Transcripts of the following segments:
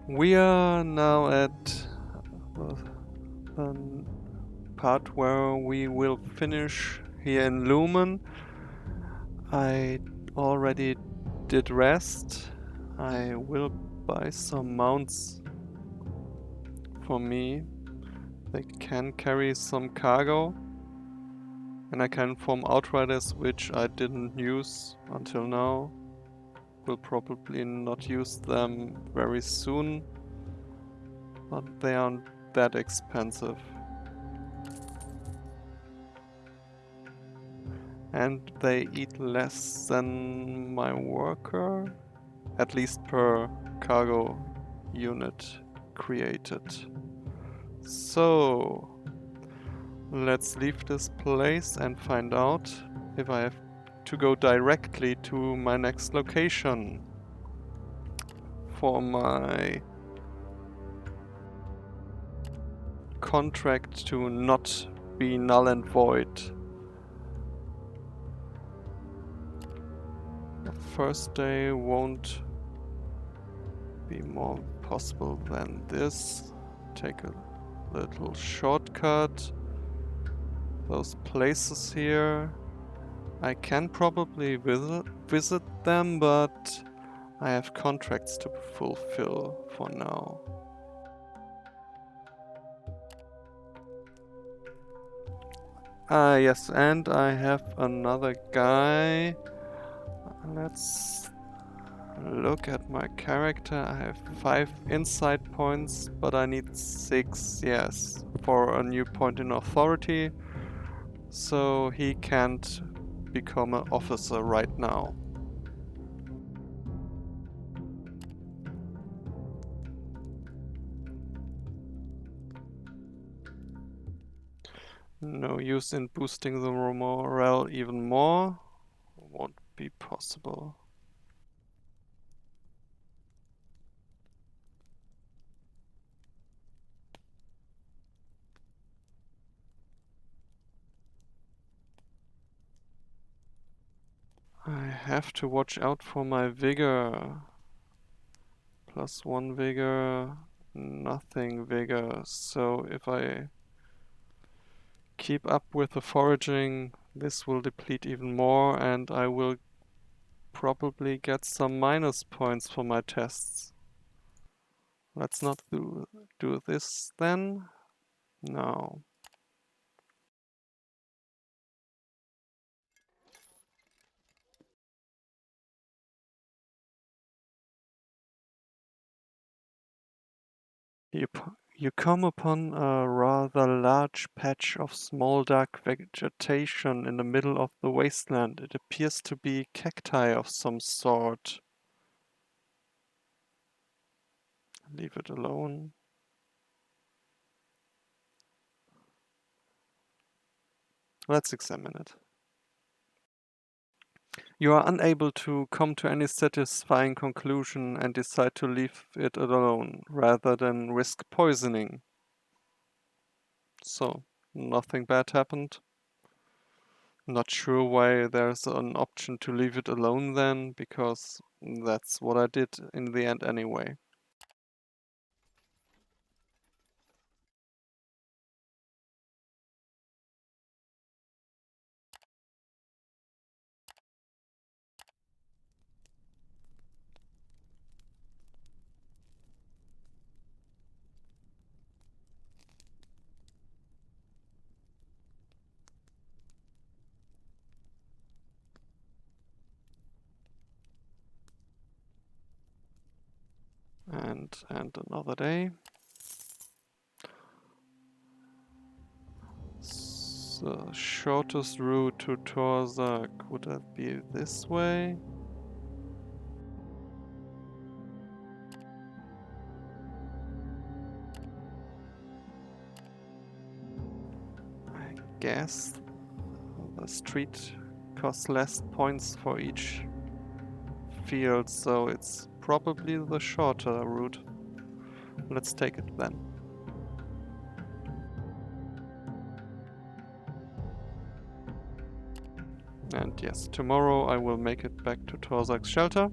We are now at the part where we will finish here in Lumen. I already did rest. I will buy some mounts for me. They can carry some cargo. And I can form outriders, which I didn't use until now. Will probably not use them very soon, but they aren't that expensive. And they eat less than my worker, at least per cargo unit created. So let's leave this place and find out if I have to go directly to my next location for my contract to not be null and void. The first day won't be more possible than this. Take a little shortcut. Those places here, I can probably visit them, but I have contracts to fulfill for now. Ah, yes, and I have another guy. Let's look at my character. I have 5 insight points, but I need 6, yes, for a new point in authority. So he can't become an officer right now. No use in boosting the morale even more. Won't be possible. I have to watch out for my vigor. +1 vigor, nothing vigor. So if I keep up with the foraging, this will deplete even more, and I will probably get some minus points for my tests. Let's not do this then. No. You come upon a rather large patch of small dark vegetation in the middle of the wasteland. It appears to be cacti of some sort. Leave it alone. Let's examine it. You are unable to come to any satisfying conclusion and decide to leave it alone, rather than risk poisoning. So, nothing bad happened. Not sure why there's an option to leave it alone then, because that's what I did in the end anyway. And another day. The shortest route to Torzak, would that be this way? I guess the street costs less points for each field, so it's probably the shorter route. Let's take it then. And yes, tomorrow I will make it back to Torzak's shelter.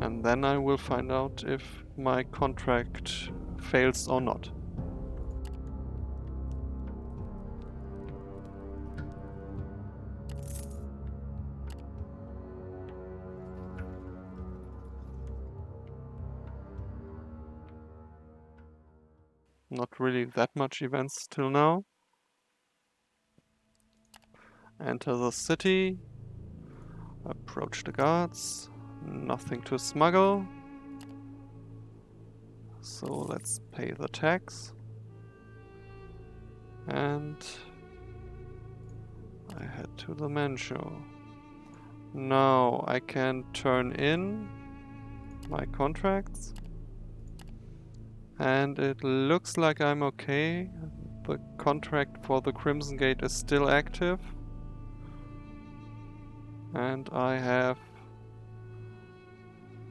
And then I will find out if my contract fails or not. Not really that much events till now. Enter the city. Approach the guards. Nothing to smuggle. So let's pay the tax. And I head to the mansion. Now I can turn in my contracts. And it looks like I'm okay. The contract for the Crimson Gate is still active. And I have...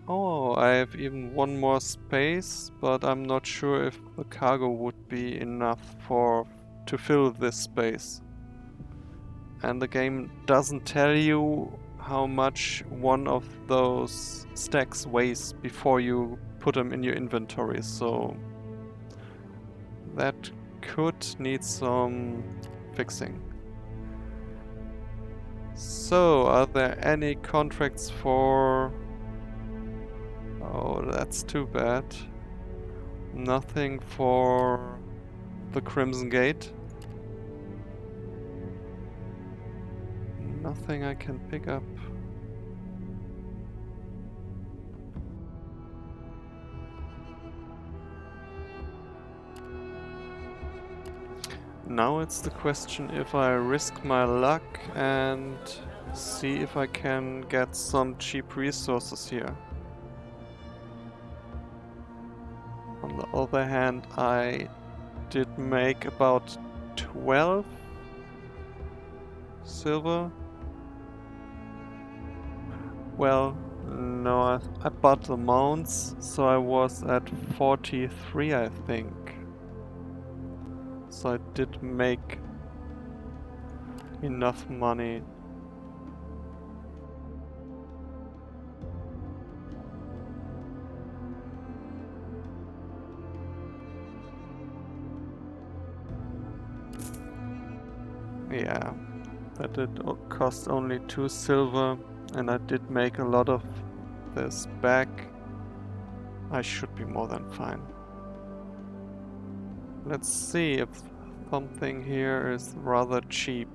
Oh, I have even one more space, but I'm not sure if the cargo would be enough to fill this space. And the game doesn't tell you how much one of those stacks weighs before you put them in your inventory, so that could need some fixing. So, are there any contracts for... Oh, that's too bad. Nothing for the Crimson Gate. Nothing I can pick up. Now it's the question if I risk my luck and see if I can get some cheap resources here. On the other hand, I did make about 12 silver. Well, no, I bought the mounts, so I was at 43, I think. So I did make enough money. Yeah, that did cost only 2 silver, and I did make a lot of this back. I should be more than fine. Let's see if something here is rather cheap.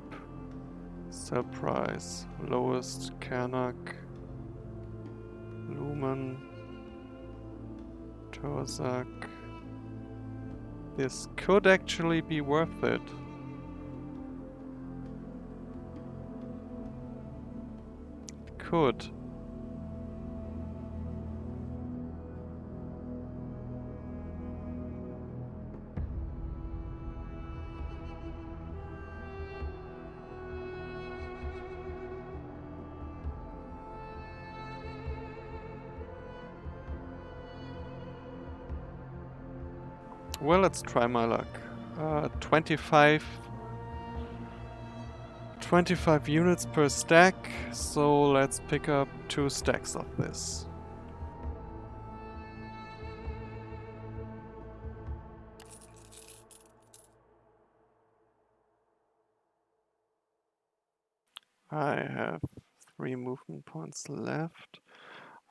Sell price, lowest Karnak, Lumen, Torzak. This could actually be worth it. Could. Well, let's try my luck. 25 units per stack, so let's pick up 2 stacks of this. I have 3 movement points left.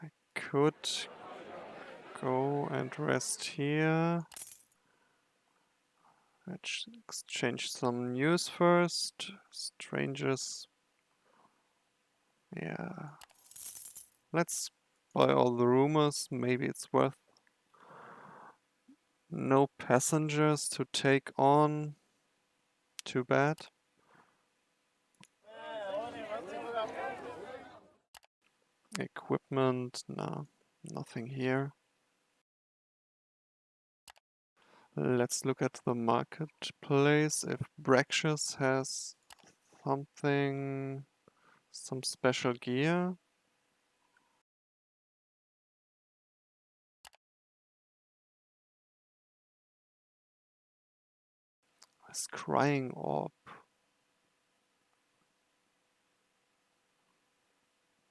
I could go and rest here. Let's exchange some news first. Strangers. Yeah. Let's buy all the rumors. Maybe it's worth. No passengers to take on. Too bad. Equipment. No, nothing here. Let's look at the marketplace. If Vagrus has something, some special gear. A scrying orb.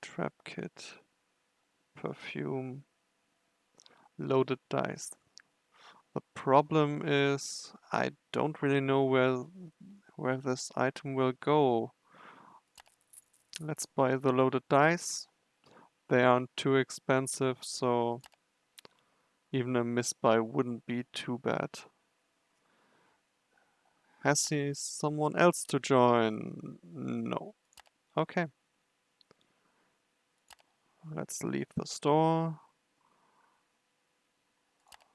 Trap kit. Perfume. Loaded dice. The problem is I don't really know where this item will go. Let's buy the loaded dice. They aren't too expensive, so even a misbuy wouldn't be too bad. Has he someone else to join? No. Okay. Let's leave the store.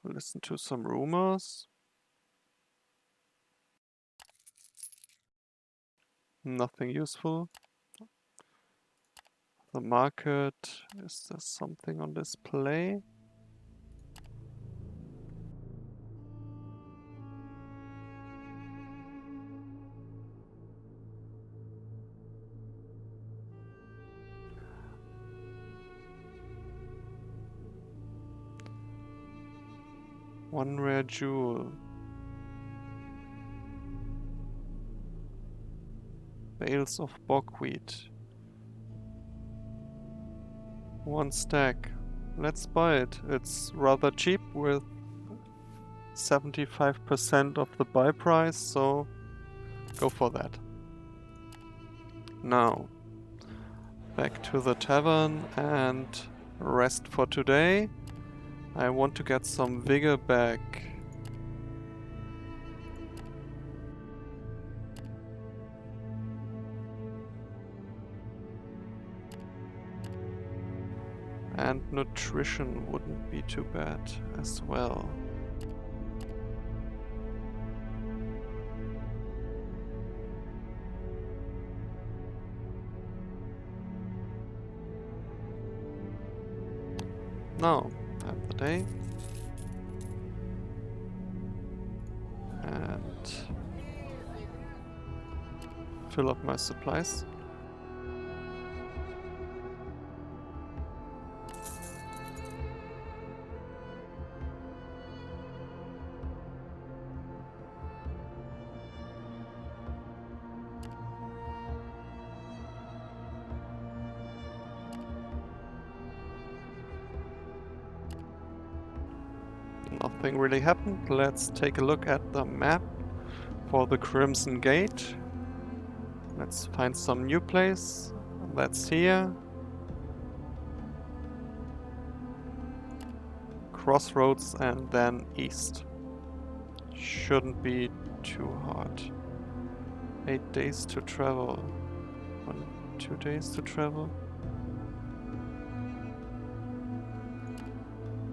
Listen to some rumors. Nothing useful. The market. Is there something on display? One rare jewel. Bales of buckwheat. One stack. Let's buy it. It's rather cheap with 75% of the buy price, so go for that. Now, back to the tavern and rest for today. I want to get some vigor back. And nutrition wouldn't be too bad as well. Now, end the day. And fill up my supplies. Nothing really happened. Let's take a look at the map for the Crimson Gate. Let's find some new place. That's here. Crossroads and then east. Shouldn't be too hard. 8 days to travel. 2 days to travel.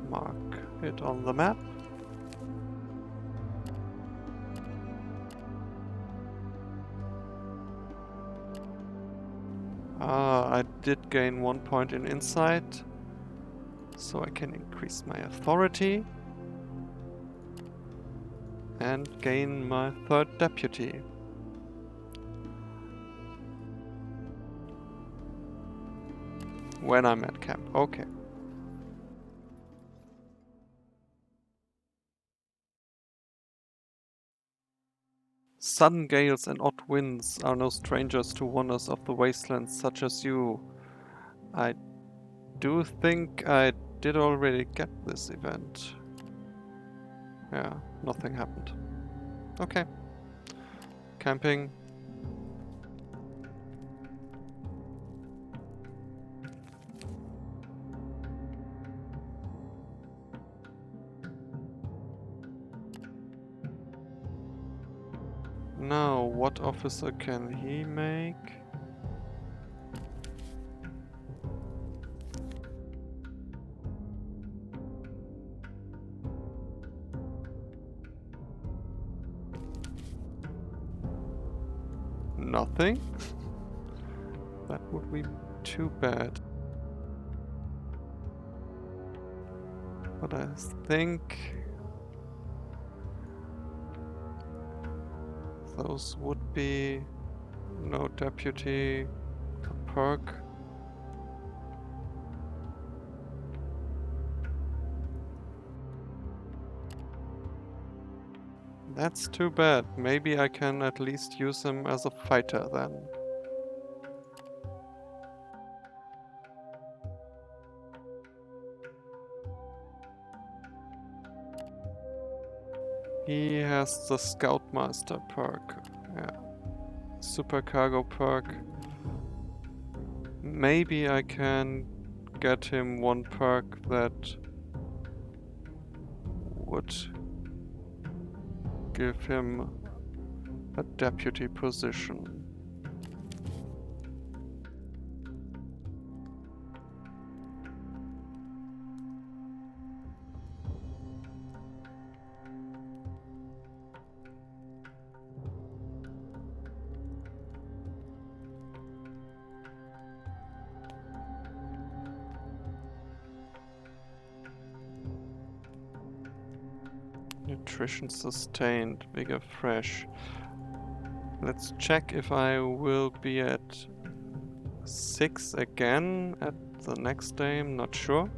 Mark it on the map. I did gain 1 point in insight, so I can increase my authority and gain my 3rd deputy. When I'm at camp, okay. Sudden gales and odd winds are no strangers to wanderers of the wastelands such as you. I do think I did already get this event. Yeah, nothing happened. Okay. Camping. Now, what officer can he make? Nothing? That would be too bad. But I think those would be no deputy, a perk. That's too bad. Maybe I can at least use him as a fighter then. He has the Scoutmaster perk. Yeah. Super Cargo perk. Maybe I can get him one perk that would give him a deputy position. Nutrition sustained, vigor fresh. Let's check if I will be at 6 again at the next day, I'm not sure.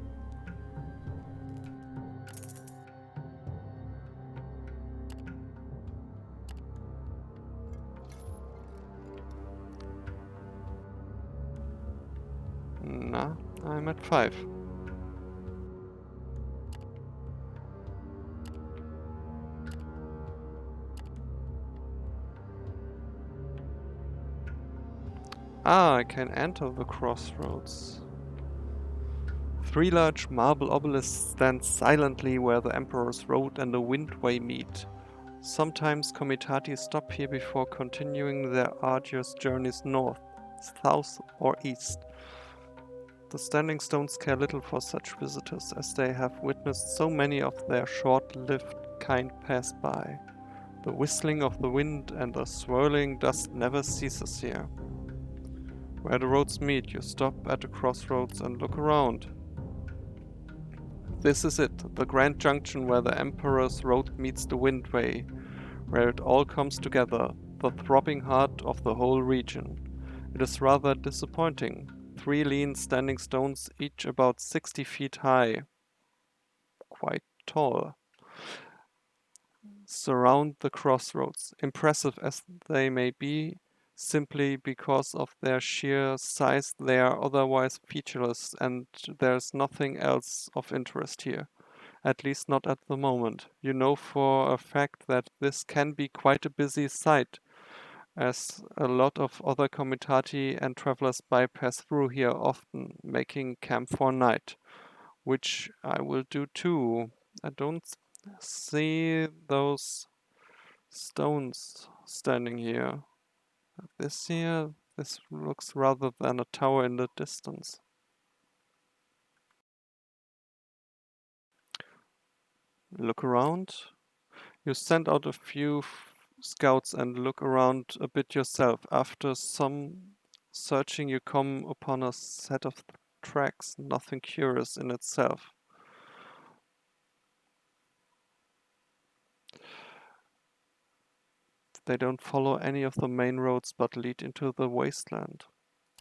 Nah, I'm at 5. Ah, I can enter the crossroads. 3 large marble obelisks stand silently where the Emperor's Road and the Windway meet. Sometimes comitati stop here before continuing their arduous journeys north, south, or east. The standing stones care little for such visitors, as they have witnessed so many of their short-lived kind pass by. The whistling of the wind and the swirling dust never ceases here. Where the roads meet, you stop at the crossroads and look around. This is it, the grand junction where the Emperor's Road meets the Windway, where it all comes together, the throbbing heart of the whole region. It is rather disappointing. 3 lean standing stones, each about 60 feet high, quite tall, surround the crossroads, impressive as they may be. Simply because of their sheer size, they are otherwise featureless, and there's nothing else of interest here. At least not at the moment. You know for a fact that this can be quite a busy site, as a lot of other comitati and travelers bypass through here often, making camp for night, which I will do too. I don't see those stones standing here. This looks rather than a tower in the distance. Look around. You send out a few scouts and look around a bit yourself. After some searching, you come upon a set of tracks, nothing curious in itself. They don't follow any of the main roads but lead into the wasteland.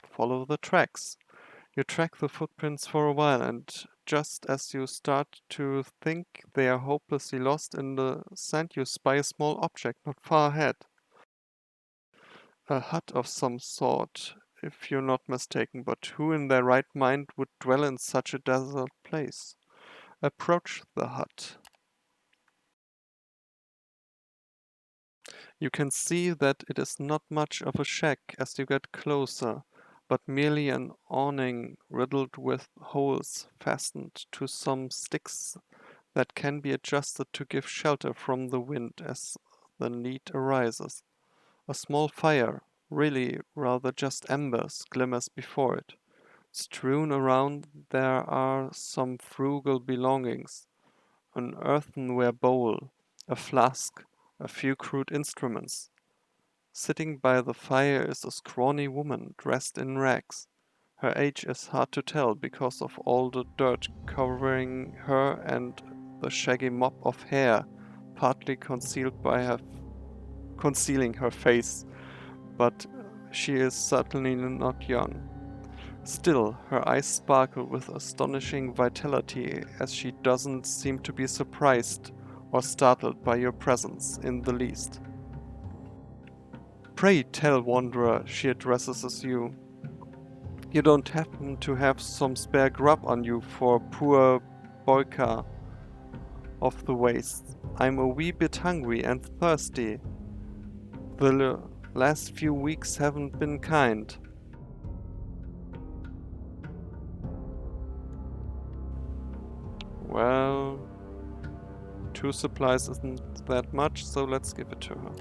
Follow the tracks. You track the footprints for a while, and just as you start to think they are hopelessly lost in the sand, you spy a small object not far ahead. A hut of some sort, if you're not mistaken, but who in their right mind would dwell in such a desolate place? Approach the hut. You can see that it is not much of a shack as you get closer, but merely an awning riddled with holes fastened to some sticks that can be adjusted to give shelter from the wind as the need arises. A small fire, really rather just embers, glimmers before it. Strewn around there are some frugal belongings, an earthenware bowl, a flask, a few crude instruments. Sitting by the fire is a scrawny woman dressed in rags. Her age is hard to tell because of all the dirt covering her and the shaggy mop of hair partly concealing her face, but she is certainly not young. Still, her eyes sparkle with astonishing vitality as she doesn't seem to be surprised or startled by your presence in the least. Pray tell, wanderer, she addresses you. You don't happen to have some spare grub on you for poor Boyka? of the wastes. I'm a wee bit hungry and thirsty. The last few weeks haven't been kind. Well, 2 supplies isn't that much, so let's give it to her.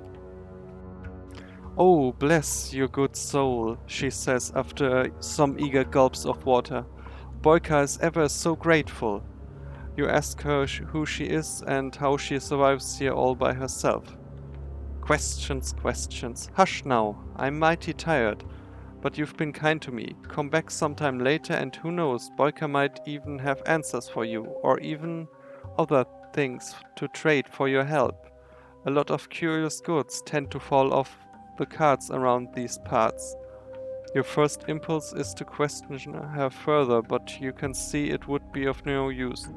Oh, bless your good soul, she says after some eager gulps of water. Boyka is ever so grateful. You ask her who she is and how she survives here all by herself. Questions, questions. Hush now, I'm mighty tired. But you've been kind to me. Come back sometime later and who knows, Boyka might even have answers for you, or even other things to trade for your help. A lot of curious goods tend to fall off the carts around these parts. Your first impulse is to question her further, but you can see it would be of no use.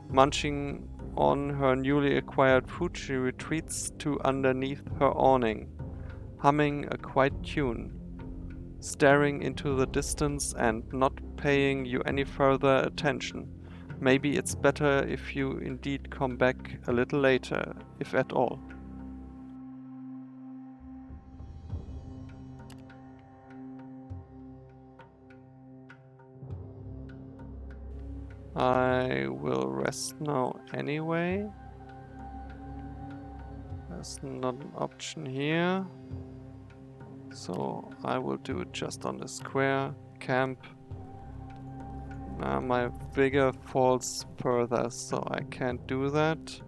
Munching on her newly acquired food, she retreats to underneath her awning, humming a quiet tune, staring into the distance and not paying you any further attention. Maybe it's better if you indeed come back a little later, if at all. I will rest now anyway. There's not an option here. So I will do it just on the square. Camp. My vigor falls further, so I can't do that.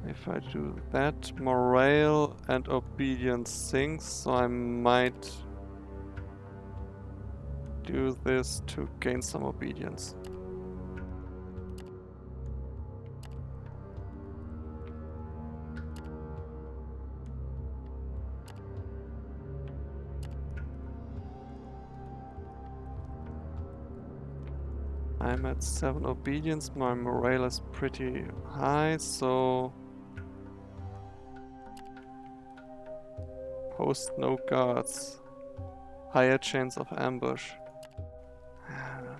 If I do that, morale and obedience sinks, so I might do this to gain some obedience. I'm at 7 obedience, my morale is pretty high, so post no guards. Higher chance of ambush.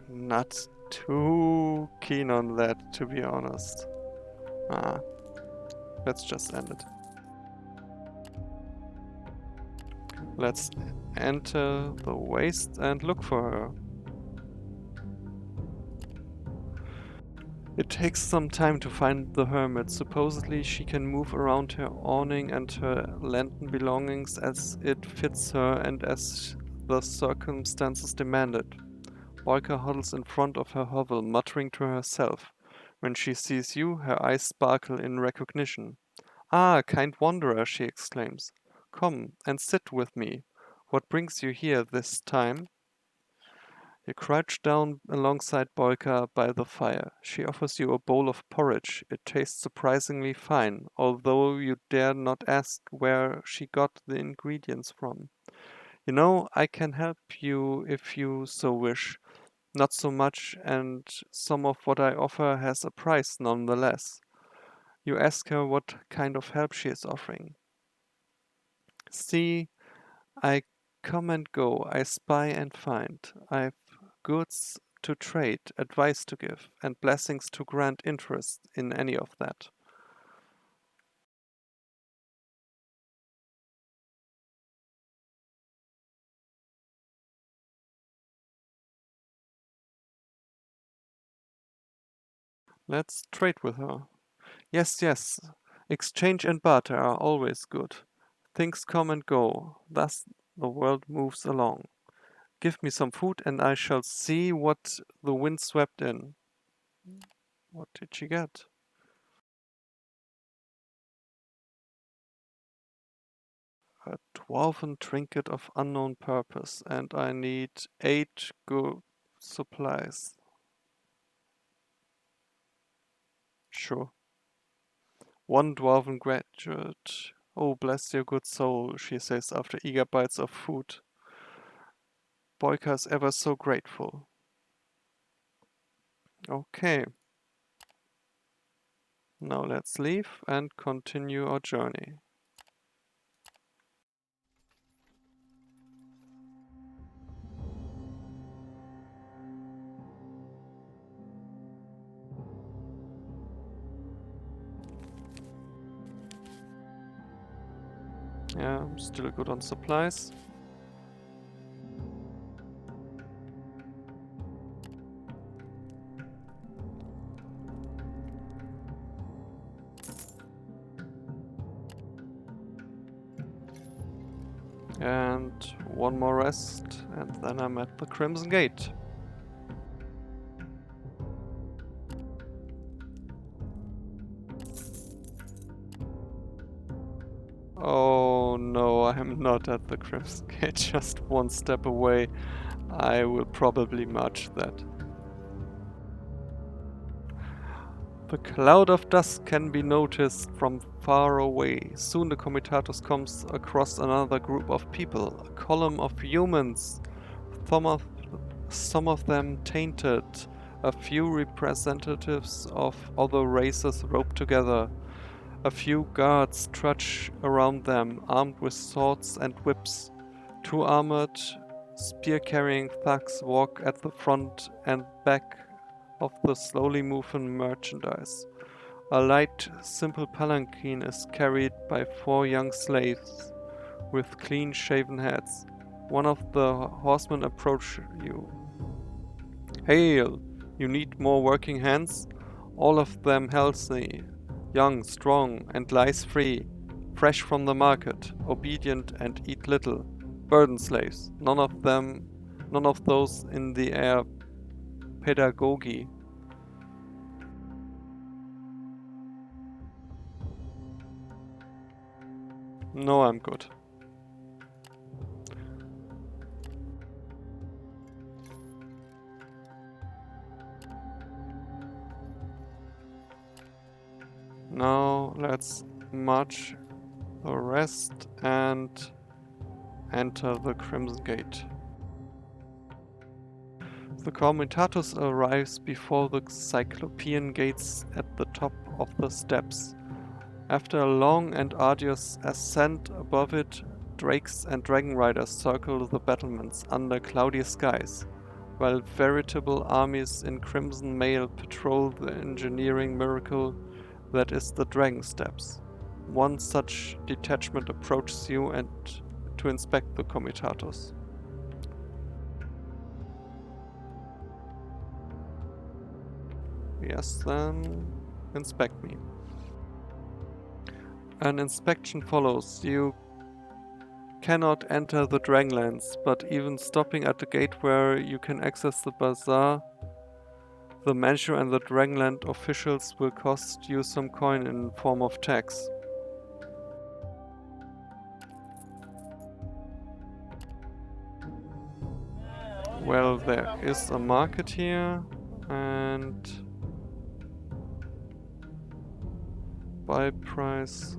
Not too keen on that, to be honest. Let's just end it. Let's enter the waste and look for her. It takes some time to find the hermit. Supposedly she can move around her awning and her lantern belongings as it fits her and as the circumstances demand it. Boyka huddles in front of her hovel, muttering to herself. When she sees you, her eyes sparkle in recognition. Ah, kind wanderer, she exclaims. Come and sit with me. What brings you here this time? You crouch down alongside Boyka by the fire. She offers you a bowl of porridge. It tastes surprisingly fine, although you dare not ask where she got the ingredients from. You know, I can help you if you so wish. Not so much, and some of what I offer has a price nonetheless. You ask her what kind of help she is offering. See, I come and go, I spy and find. I've goods to trade, advice to give, and blessings to grant interest in any of that. Let's trade with her. Yes, yes, exchange and barter are always good. Things come and go, thus the world moves along. Give me some food and I shall see what the wind swept in. What did she get? A dwarven trinket of unknown purpose, and I need 8 good supplies. Sure. 1 dwarven graduate. Oh, bless your good soul, she says after eager bites of food. Boyka's ever so grateful. Okay. Now let's leave and continue our journey. Yeah, I'm still good on supplies. And one more rest, and then I'm at the Crimson Gate. Oh no, I am not at the Crimson Gate, just one step away. I will probably march that. The cloud of dust can be noticed from far away. Soon the Comitatus comes across another group of people, a column of humans, some of them tainted, a few representatives of other races roped together. A few guards trudge around them, armed with swords and whips. Two armored, spear-carrying thugs walk at the front and back of the slowly moving merchandise. A light, simple palanquin is carried by four young slaves with clean-shaven heads. One of the horsemen approaches you. Hail! You need more working hands? All of them healthy, young, strong, and lice free, fresh from the market, obedient and eat little. Burden slaves, none of those in the air pedagogy. No, I'm good. Now let's march the rest and enter the Crimson Gate. The Comitatus arrives before the Cyclopean gates at the top of the steps. After a long and arduous ascent above it, drakes and dragon riders circle the battlements under cloudy skies, while veritable armies in crimson mail patrol the engineering miracle that is the Dragon Steps. One such detachment approaches you and to inspect the Comitatus. Yes, then inspect me. An inspection follows. You cannot enter the Dragonlands, but even stopping at the gate where you can access the bazaar, the mansion and the Dragonland officials will cost you some coin in form of tax. Well, there is a market here, and buy price.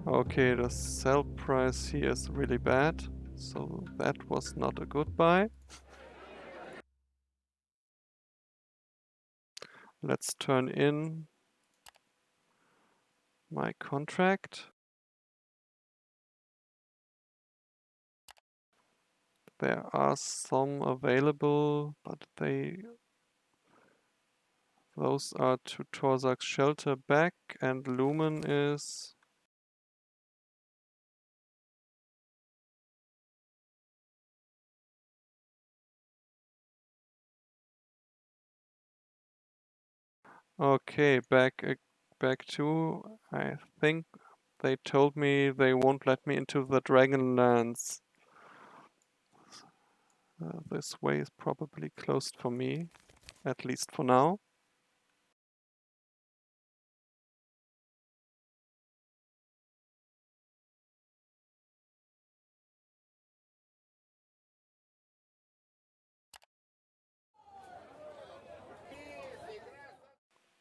Okay, the sell price here is really bad, so that was not a good buy. Let's turn in my contract. There are some available, but those are to Torzak's shelter back, and Lumen is... Okay, back to... I think they told me they won't let me into the Dragonlands. This way is probably closed for me, at least for now.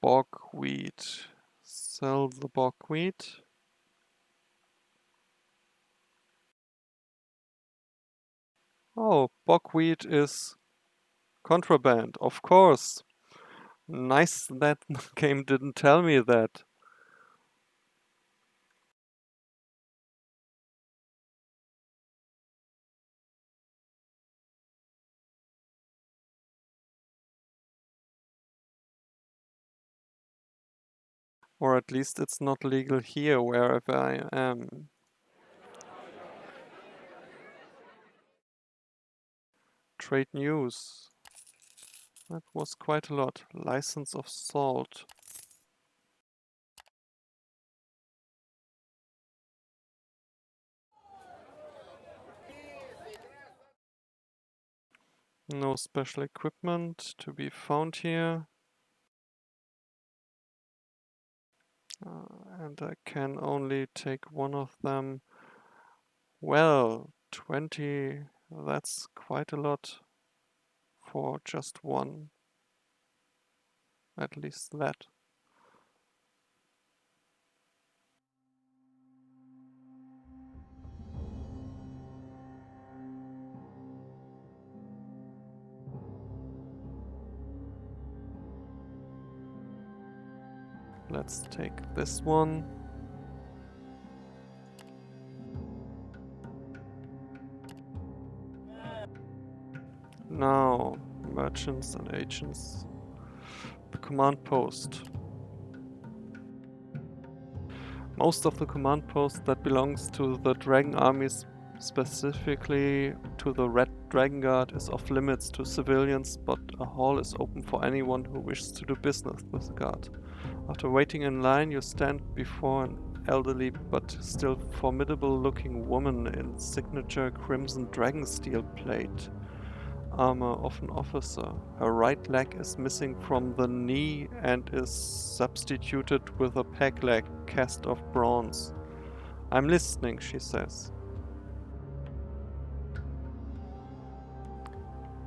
Bogweed. Sell the bogweed. Oh, bogweed is contraband, of course. Nice that the game didn't tell me that. Or at least it's not legal here, wherever I am. Trade news. That was quite a lot. License of salt. No special equipment to be found here. And I can only take one of them. Well, 20, that's quite a lot for just one. At least that. Let's take this one. Now, merchants and agents. The command post. Most of the command post that belongs to the Dragon armies, specifically to the Red Dragon Guard, is off limits to civilians, but a hall is open for anyone who wishes to do business with the guard. After waiting in line, you stand before an elderly but still formidable looking woman in signature crimson dragon steel plate armor of an officer. Her right leg is missing from the knee and is substituted with a peg leg cast of bronze. "I'm listening," she says.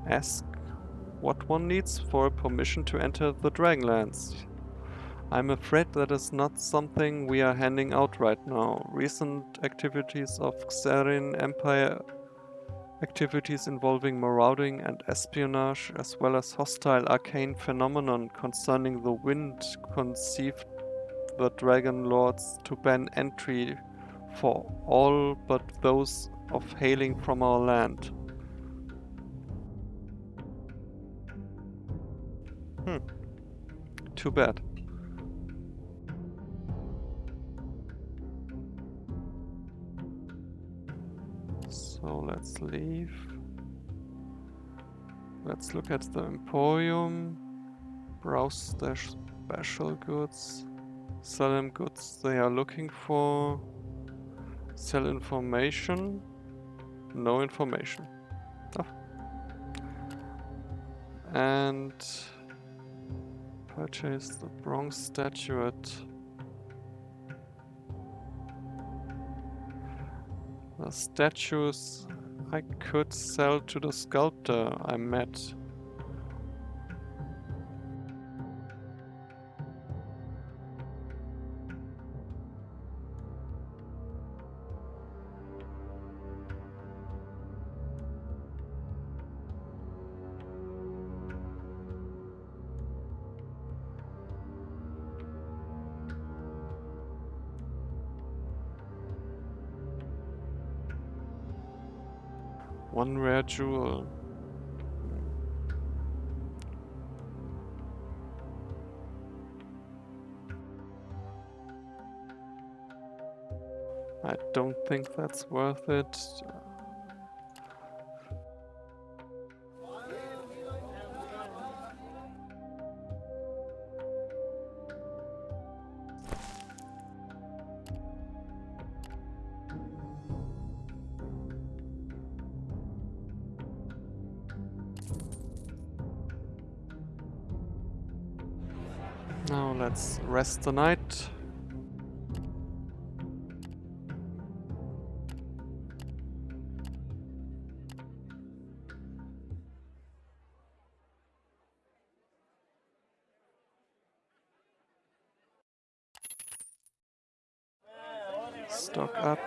Ask what one needs for permission to enter the Dragonlands. I'm afraid that is not something we are handing out right now. Recent activities of Xarin Empire activities involving marauding and espionage, as well as hostile arcane phenomenon concerning the wind, conceived the Dragon Lords to ban entry for all but those of hailing from our land. Too bad. So let's leave. Let's look at the Emporium. Browse their special goods. Sell them goods they are looking for. Sell information. No information. Oh. And purchase the bronze statuette. The statues I could sell to the sculptor I met. One rare jewel. I don't think that's worth it. Now let's rest the night. Stock up.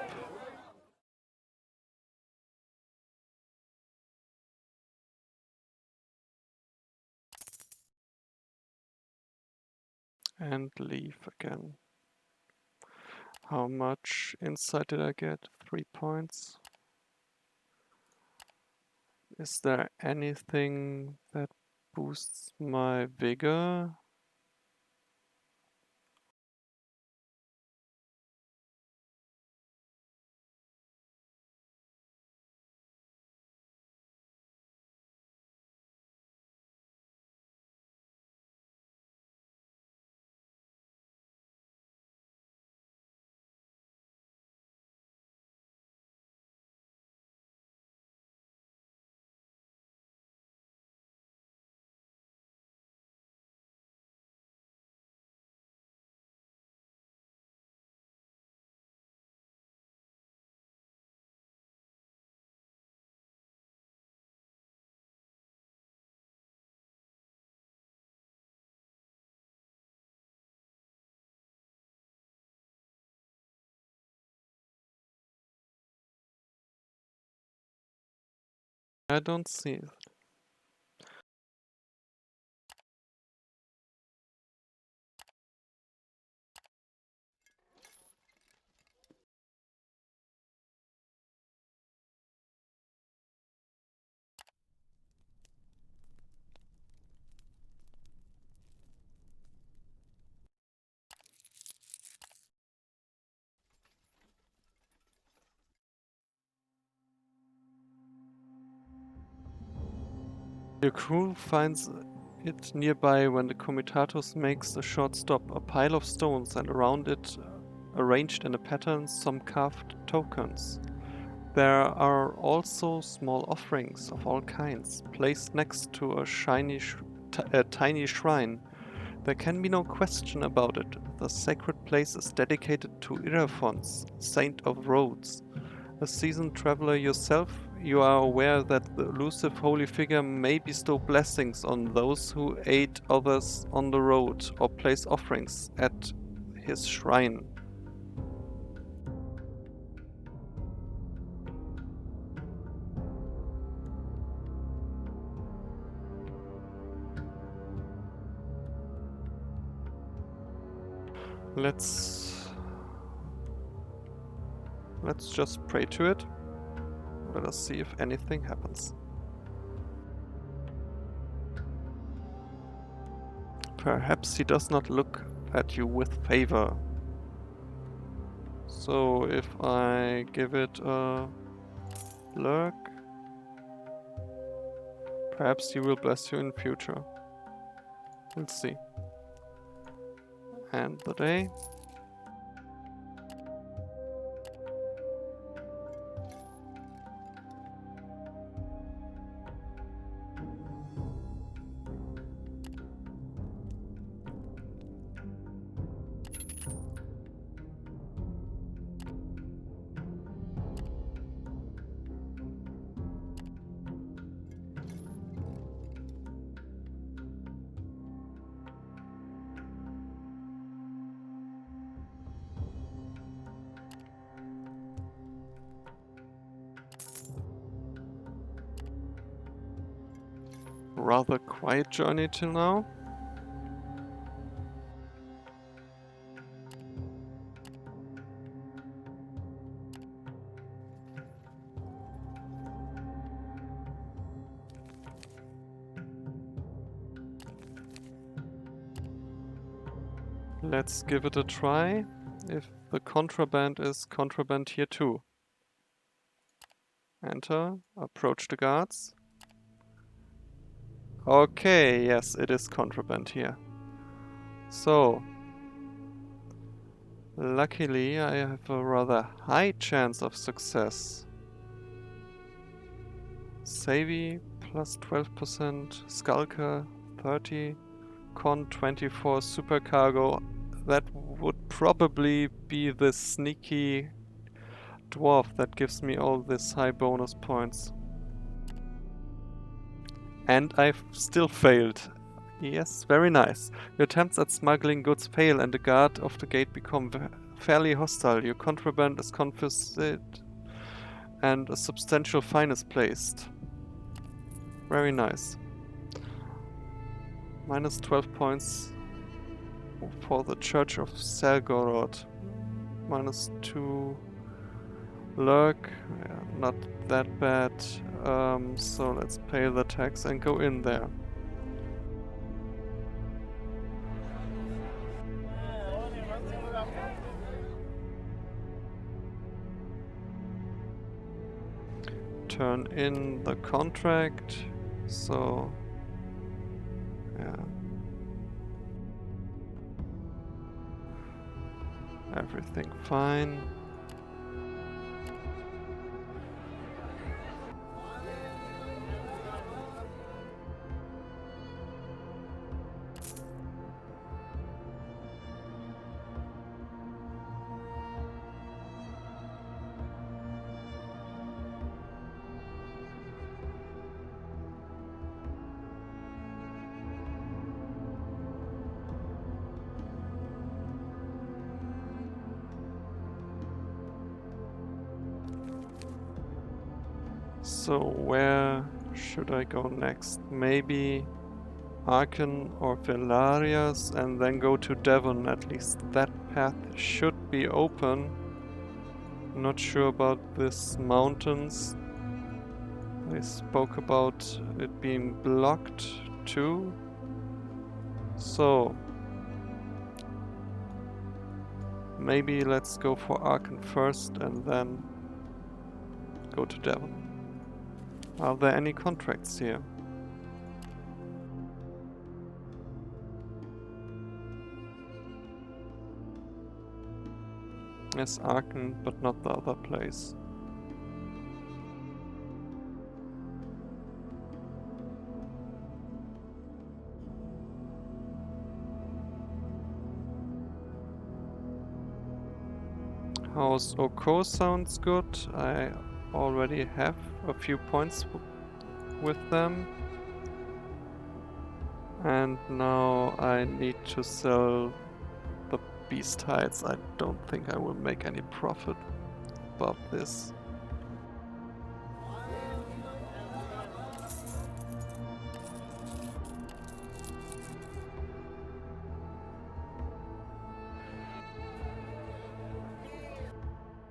And leave again. How much insight did I get? 3 points. Is there anything that boosts my vigor? I don't see it. Your crew finds it nearby when the Comitatus makes a short stop. A pile of stones, and around it, arranged in a pattern, some carved tokens. There are also small offerings of all kinds, placed next to a tiny shrine. There can be no question about it. The sacred place is dedicated to Irephons, Saint of Roads. A seasoned traveler yourself, you are aware that the elusive holy figure may bestow blessings on those who aid others on the road or place offerings at his shrine. Let's just pray to it. Let us see if anything happens. Perhaps he does not look at you with favor. So if I give it a lurk, perhaps he will bless you in future. We'll see. And the day. Rather quiet journey till now. Let's give it a try. If the contraband is contraband here too. Enter, approach the guards. Okay, yes, it is contraband here. So, luckily I have a rather high chance of success. Savvy plus 12%, Skulker 30, Con 24, Supercargo. That would probably be the sneaky dwarf that gives me all these high bonus points. And I've still failed. Yes, very nice. Your attempts at smuggling goods fail and the guard of the gate become fairly hostile. Your contraband is confiscated and a substantial fine is placed. Very nice. Minus 12 points for the Church of Selgorod. Minus 2 lurk. Yeah, not that bad. So let's pay the tax and go in there. Turn in the contract. So, yeah. Everything fine. So where should I go next? Maybe Aachen or Velarias and then go to Devon. At least that path should be open. Not sure about these mountains. They spoke about it being blocked too. So maybe let's go for Aachen first and then go to Devon. Are there any contracts here? Yes, Aachen, but not the other place. House Oko sounds good. I already have a few points with them. And now I need to sell the beast hides. I don't think I will make any profit about this.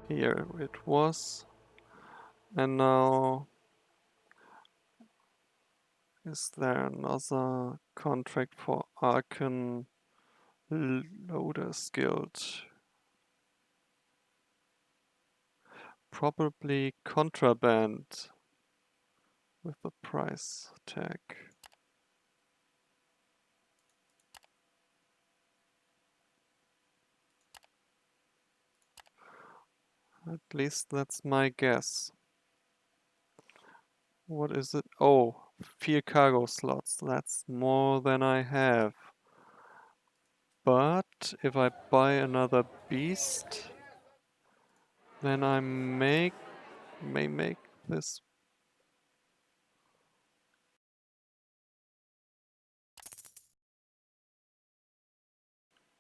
Here it was. And now, is there another contract for Arkan Loaders Guild? Probably contraband with the price tag. At least that's my guess. What is it? Oh, 4 cargo slots. That's more than I have. But if I buy another beast, then I may make this.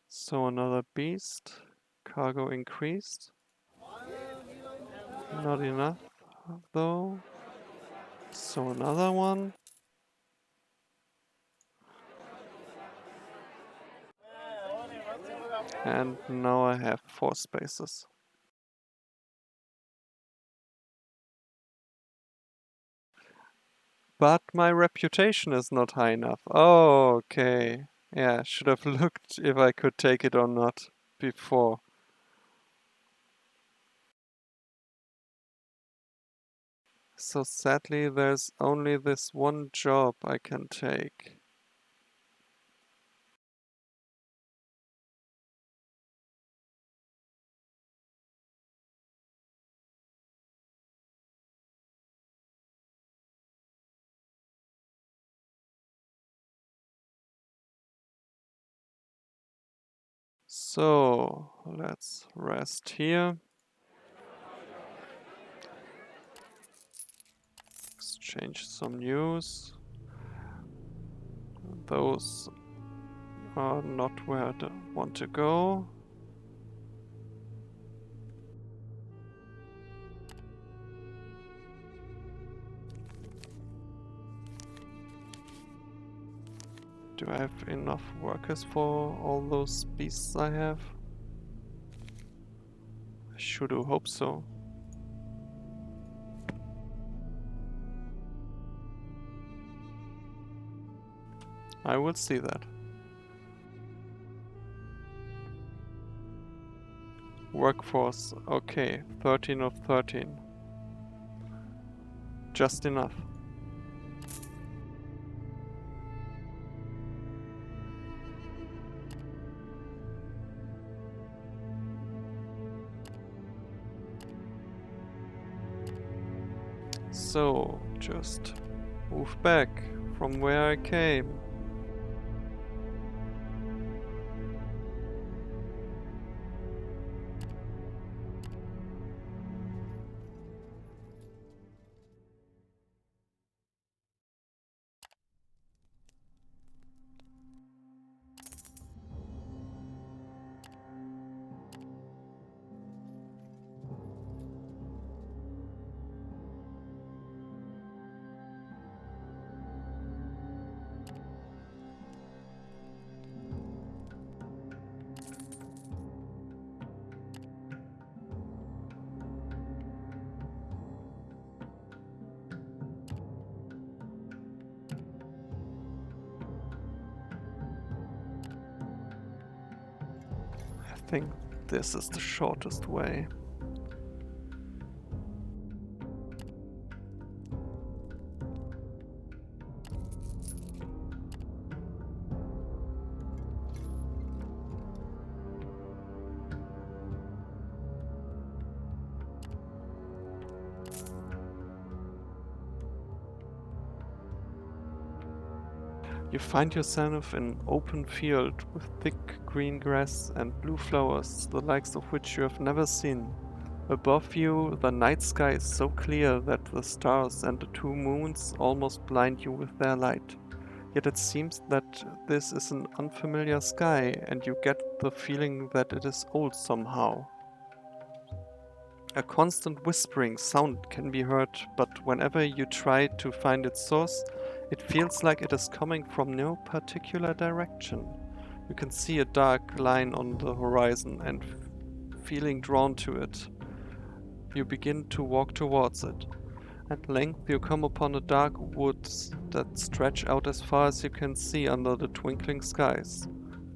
So another beast. Cargo increased. Not enough though. So another one. And now I have 4 spaces. But my reputation is not high enough. Oh, okay. Yeah, should have looked if I could take it or not before. So sadly, there's only this one job I can take. So let's rest here. Exchange some news. Those are not where I want to go. Do I have enough workers for all those beasts I have? I sure do hope so. I will see that. Workforce, okay, 13 of 13. Just enough. So, just move back from where I came. think this is the shortest way. You find yourself in an open field with thick green grass and blue flowers, the likes of which you have never seen. Above you, the night sky is so clear that the stars and the two moons almost blind you with their light. Yet it seems that this is an unfamiliar sky, and you get the feeling that it is old somehow. A constant whispering sound can be heard, but whenever you try to find its source, it feels like it is coming from no particular direction. You can see a dark line on the horizon and feeling drawn to it, you begin to walk towards it. At length you come upon a dark woods that stretch out as far as you can see under the twinkling skies.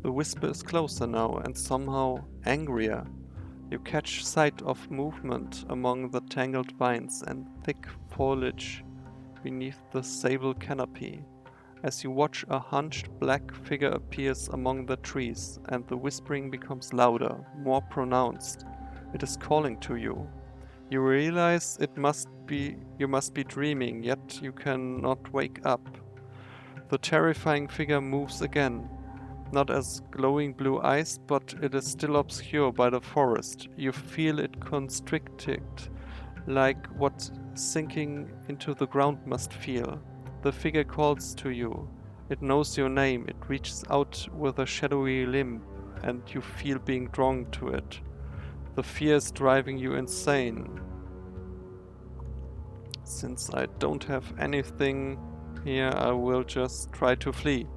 The whisper is closer now and somehow angrier. You catch sight of movement among the tangled vines and thick foliage beneath the sable canopy. As you watch, a hunched black figure appears among the trees, and the whispering becomes louder, more pronounced. It is calling to you. You realize you must be dreaming, yet you cannot wake up. The terrifying figure moves again, not as glowing blue eyes, but it is still obscured by the forest. You feel it constricted, like what sinking into the ground must feel. The figure calls to you. It knows your name. It reaches out with a shadowy limb, and you feel being drawn to it. The fear is driving you insane. Since I don't have anything here, I will just try to flee.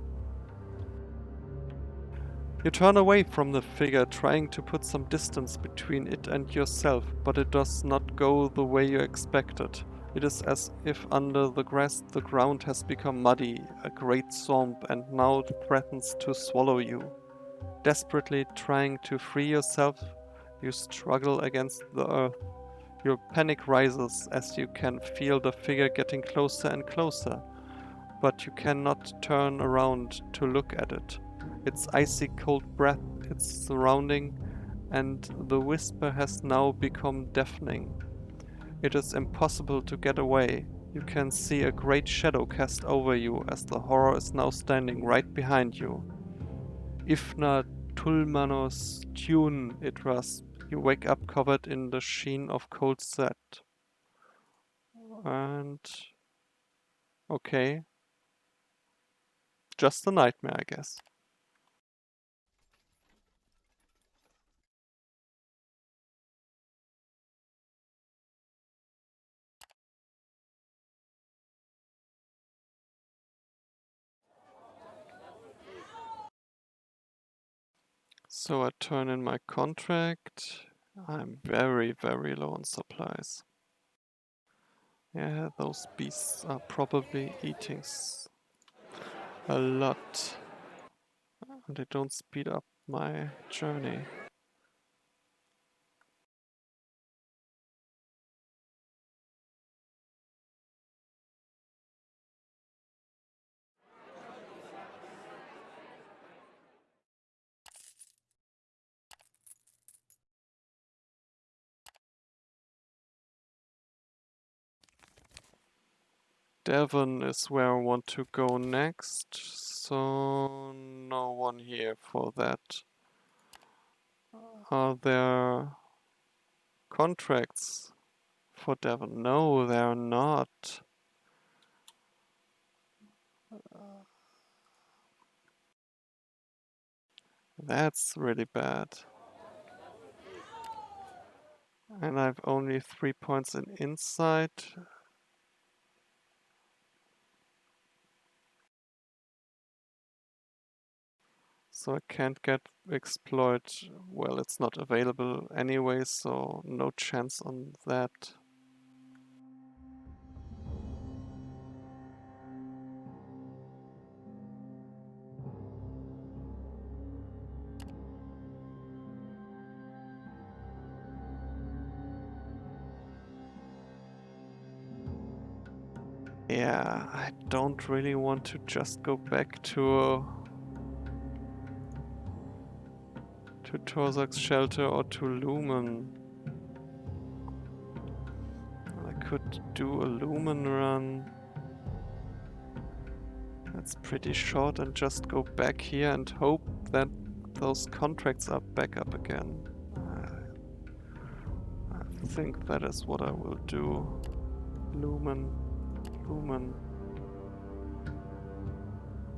You turn away from the figure, trying to put some distance between it and yourself, but it does not go the way you expected. It is as if under the grass the ground has become muddy, a great swamp, and now threatens to swallow you. Desperately trying to free yourself, you struggle against the earth. Your panic rises as you can feel the figure getting closer and closer, but you cannot turn around to look at it. Its icy cold breath, its surrounding, and the whisper has now become deafening. It is impossible to get away. You can see a great shadow cast over you as the horror is now standing right behind you. Ifna Tulmanos tune, it rasps. You wake up covered in the sheen of cold sweat. And okay, just a nightmare, I guess. So I turn in my contract. I'm very, very low on supplies. Yeah, those beasts are probably eating a lot. And they don't speed up my journey. Devon is where I want to go next, so no one here for that. Are there contracts for Devon? No, there are not. That's really bad. And I've only 3 points in insight. So I can't get exploit. Well, it's not available anyway, so no chance on that. Yeah, I don't really want to just go back to Torzak's shelter or to Lumen. I could do a Lumen run. That's pretty short, and just go back here and hope that those contracts are back up again. I think that is what I will do. Lumen, Lumen,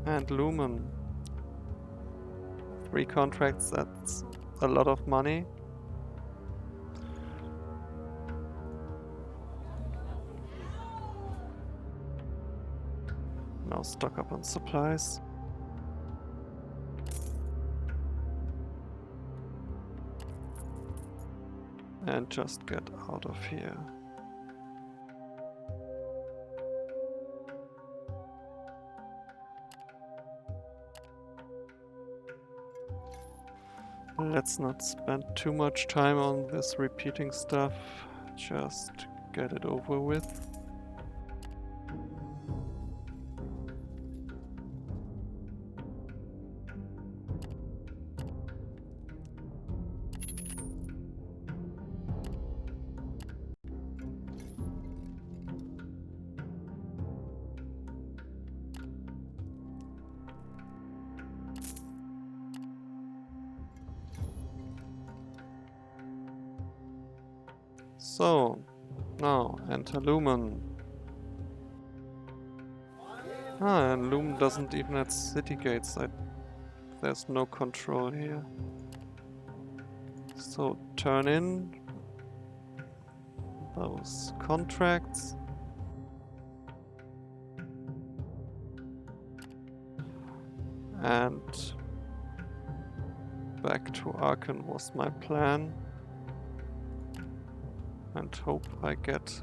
and Lumen. 3 contracts, that's a lot of money. Now stock up on supplies. And just get out of here. Let's not spend too much time on this repeating stuff. Just get it over with. So, now enter Lumen. Ah, and Lumen doesn't even have city gates. There's no control here. So turn in those contracts. And back to Aachen was my plan. And hope I get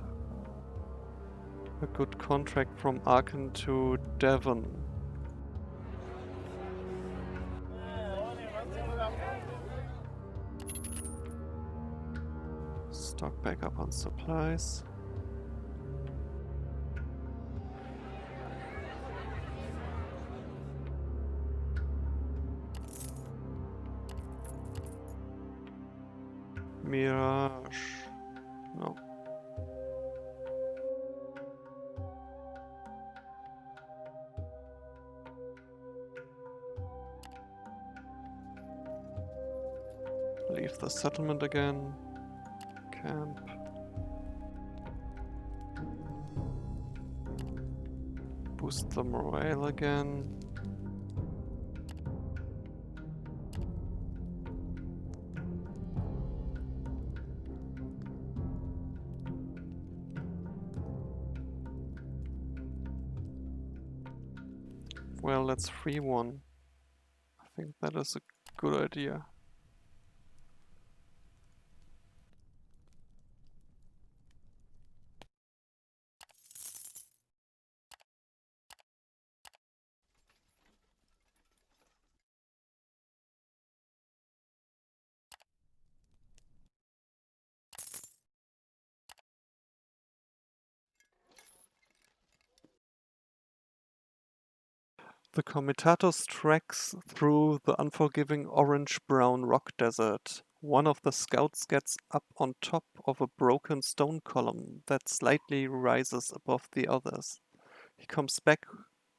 a good contract from Aachen to Devon. Stock back up on supplies. Mirage. No. Leave the settlement again. Camp. Boost the morale again. Well, let's free one. I think that is a good idea. The Comitatus treks through the unforgiving orange-brown rock desert. One of the scouts gets up on top of a broken stone column that slightly rises above the others. He comes back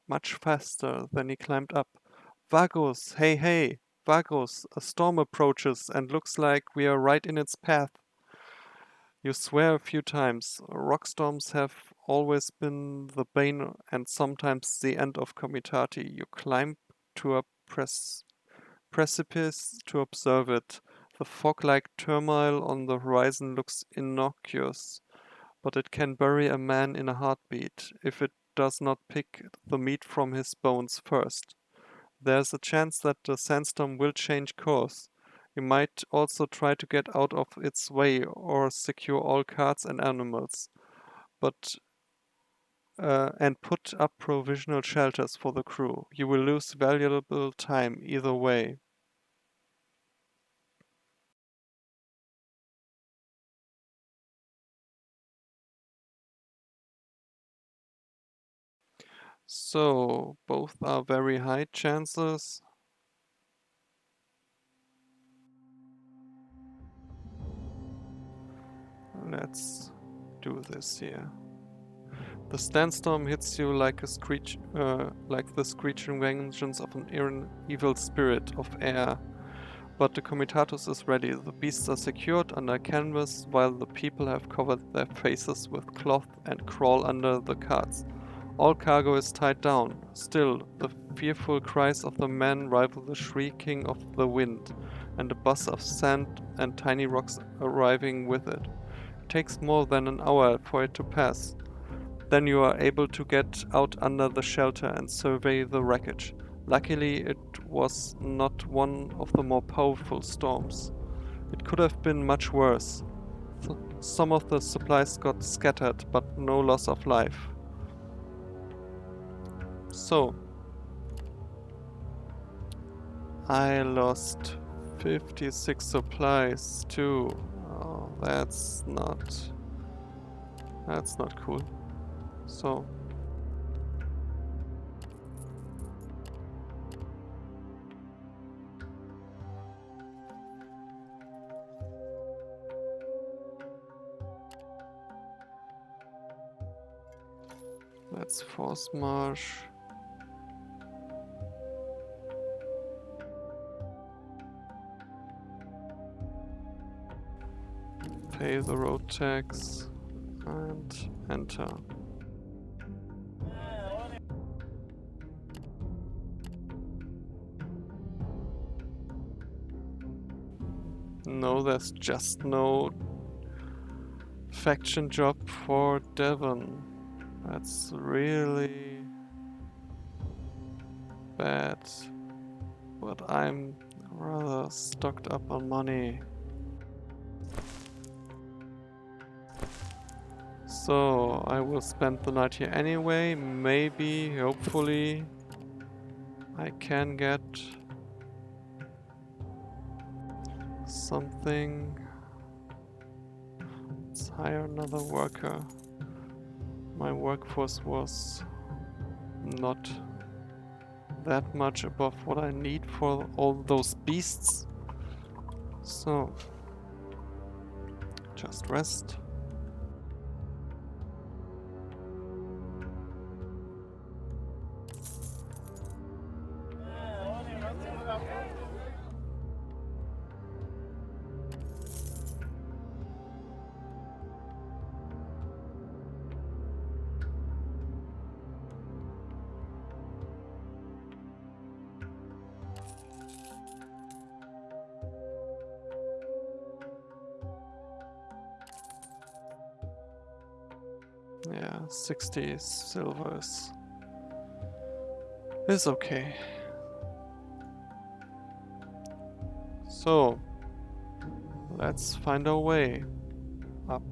much faster than he climbed up. Vagrus, hey hey! Vagrus, a storm approaches and looks like we are right in its path. You swear a few times. Rock storms have always been the bane and sometimes the end of Comitati. You climb to a precipice to observe it. The fog-like turmoil on the horizon looks innocuous, but it can bury a man in a heartbeat if it does not pick the meat from his bones first. There's a chance that the sandstorm will change course. You might also try to get out of its way or secure all carts and animals, but and put up provisional shelters for the crew. You will lose valuable time either way. So, both are very high chances. Let's do this here. The sandstorm hits you like like the screeching vengeance of an evil spirit of air. But the Comitatus is ready. The beasts are secured under canvas, while the people have covered their faces with cloth and crawl under the carts. All cargo is tied down. Still, the fearful cries of the men rival the shrieking of the wind, and the buzz of sand and tiny rocks arriving with it. It takes more than an hour for it to pass. Then you are able to get out under the shelter and survey the wreckage. Luckily, it was not one of the more powerful storms. It could have been much worse. Some of the supplies got scattered, but no loss of life. So, I lost 56 supplies too. Oh, that's not cool. So, let's force march. Pay the road tax and enter. No, there's just no faction job for Devon. That's really bad. But I'm rather stocked up on money. So I will spend the night here anyway. Maybe, hopefully, I can get something. Let's hire another worker. My workforce was not that much above what I need for all those beasts. So, just rest. Yeah, 60 silvers is okay. So, let's find our way up.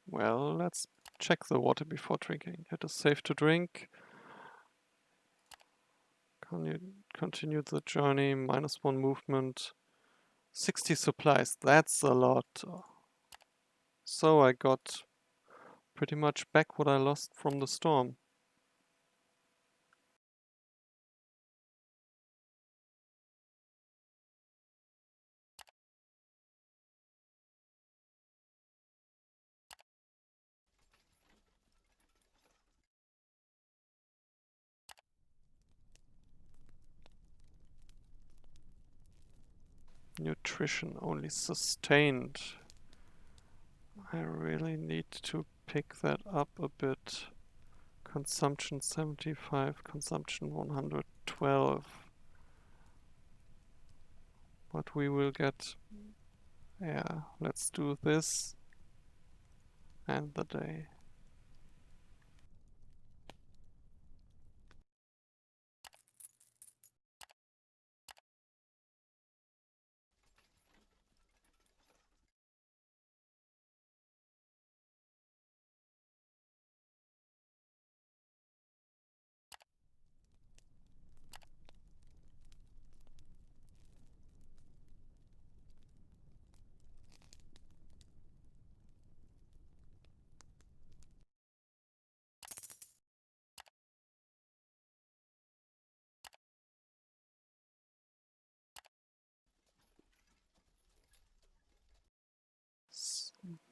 Well, let's check the water before drinking. It is safe to drink. Continue the journey, -1 movement. 60 supplies, that's a lot. So I got pretty much back what I lost from the storm. Nutrition only sustained. I really need to pick that up a bit. Consumption 75, consumption 112. But we will get... Yeah, let's do this. And the day.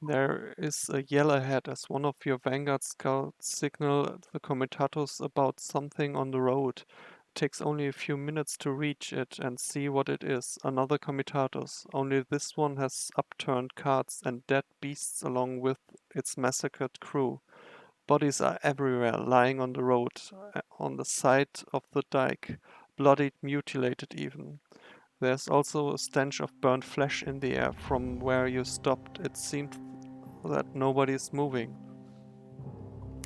There is a yell ahead as one of your Vanguard scouts signal the comitatus about something on the road. It takes only a few minutes to reach it and see what it is. Another comitatus, only this one has upturned carts and dead beasts along with its massacred crew. Bodies are everywhere, lying on the road, on the side of the dike, bloodied, mutilated even. There's also a stench of burnt flesh in the air from where you stopped. It seemed that nobody's moving.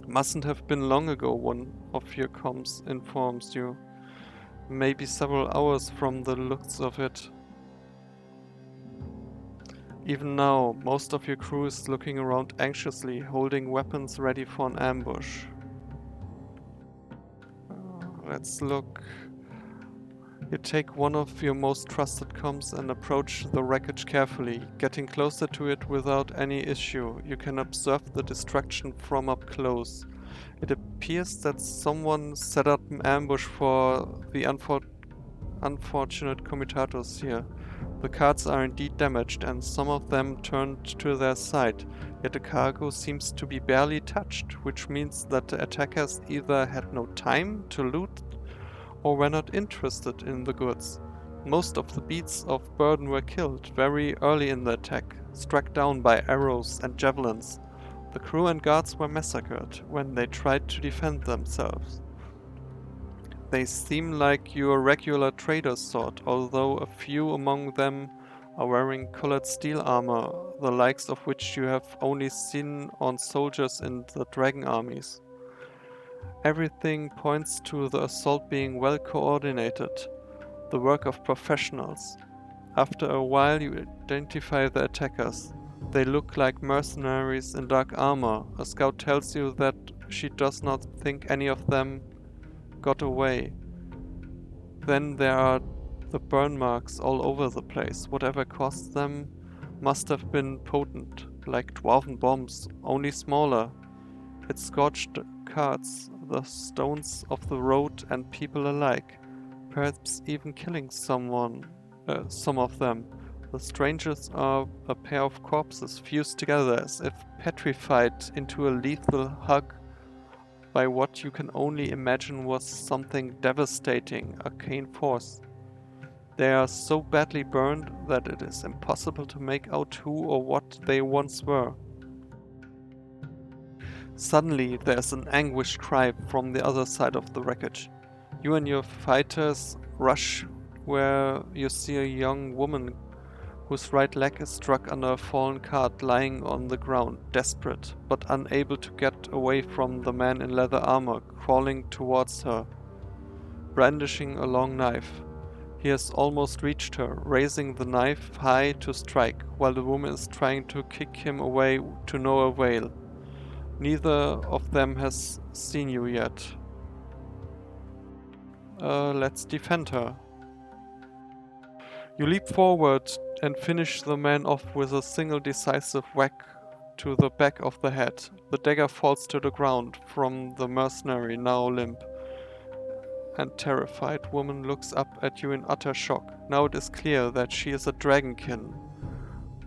Mustn't have been long ago, one of your comms informs you. Maybe several hours from the looks of it. Even now, most of your crew is looking around anxiously, holding weapons ready for an ambush. Let's look. You take one of your most trusted comms and approach the wreckage carefully, getting closer to it without any issue. You can observe the destruction from up close. It appears that someone set up an ambush for the unfortunate comitatus here. The carts are indeed damaged and some of them turned to their side, yet the cargo seems to be barely touched, which means that the attackers either had no time to loot or were not interested in the goods. Most of the beasts of burden were killed very early in the attack, struck down by arrows and javelins. The crew and guards were massacred when they tried to defend themselves. They seem like your regular traders' sort, although a few among them are wearing colored steel armor, the likes of which you have only seen on soldiers in the dragon armies. Everything points to the assault being well coordinated, the work of professionals. After a while you identify the attackers. They look like mercenaries in dark armor. A scout tells you that she does not think any of them got away. Then there are the burn marks all over the place. Whatever caused them must have been potent, like dwarven bombs, only smaller. It scorched carts, the stones of the road and people alike, perhaps even killing some of them. The strangers are a pair of corpses fused together as if petrified into a lethal hug by what you can only imagine was something devastating, arcane force. They are so badly burned that it is impossible to make out who or what they once were. Suddenly, there's an anguished cry from the other side of the wreckage. You and your fighters rush where you see a young woman whose right leg is struck under a fallen cart lying on the ground, desperate, but unable to get away from the man in leather armor crawling towards her, brandishing a long knife. He has almost reached her, raising the knife high to strike, while the woman is trying to kick him away to no avail. Neither of them has seen you yet. Let's defend her. You leap forward and finish the man off with a single decisive whack to the back of the head. The dagger falls to the ground from the mercenary, now limp and terrified woman looks up at you in utter shock. Now it is clear that she is a dragonkin,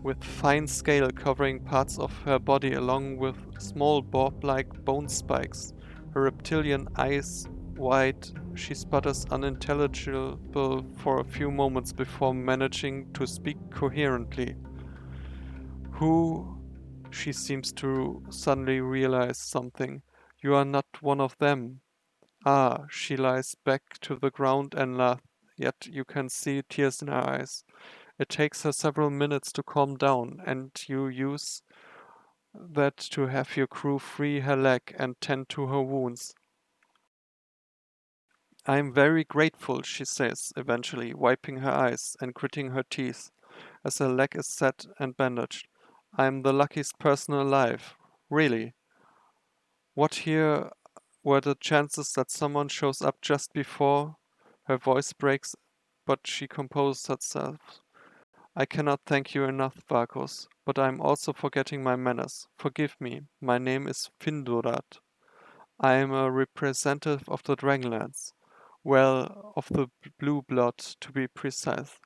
with fine scale covering parts of her body along with small bob-like bone spikes. Her reptilian eyes wide, she sputters unintelligible for a few moments before managing to speak coherently. Who? She seems to suddenly realize something. You are not one of them. Ah, she lies back to the ground and laughs, yet you can see tears in her eyes. It takes her several minutes to calm down, and you use that to have your crew free her leg and tend to her wounds. I am very grateful, she says, eventually, wiping her eyes and gritting her teeth as her leg is set and bandaged. I am the luckiest person alive. Really. What here were the chances that someone shows up just before? Her voice breaks, but she composes herself. I cannot thank you enough, Vagrus, but I am also forgetting my manners. Forgive me. My name is Findurat. I am a representative of the Dragonlance. Well, of the blue blood, to be precise.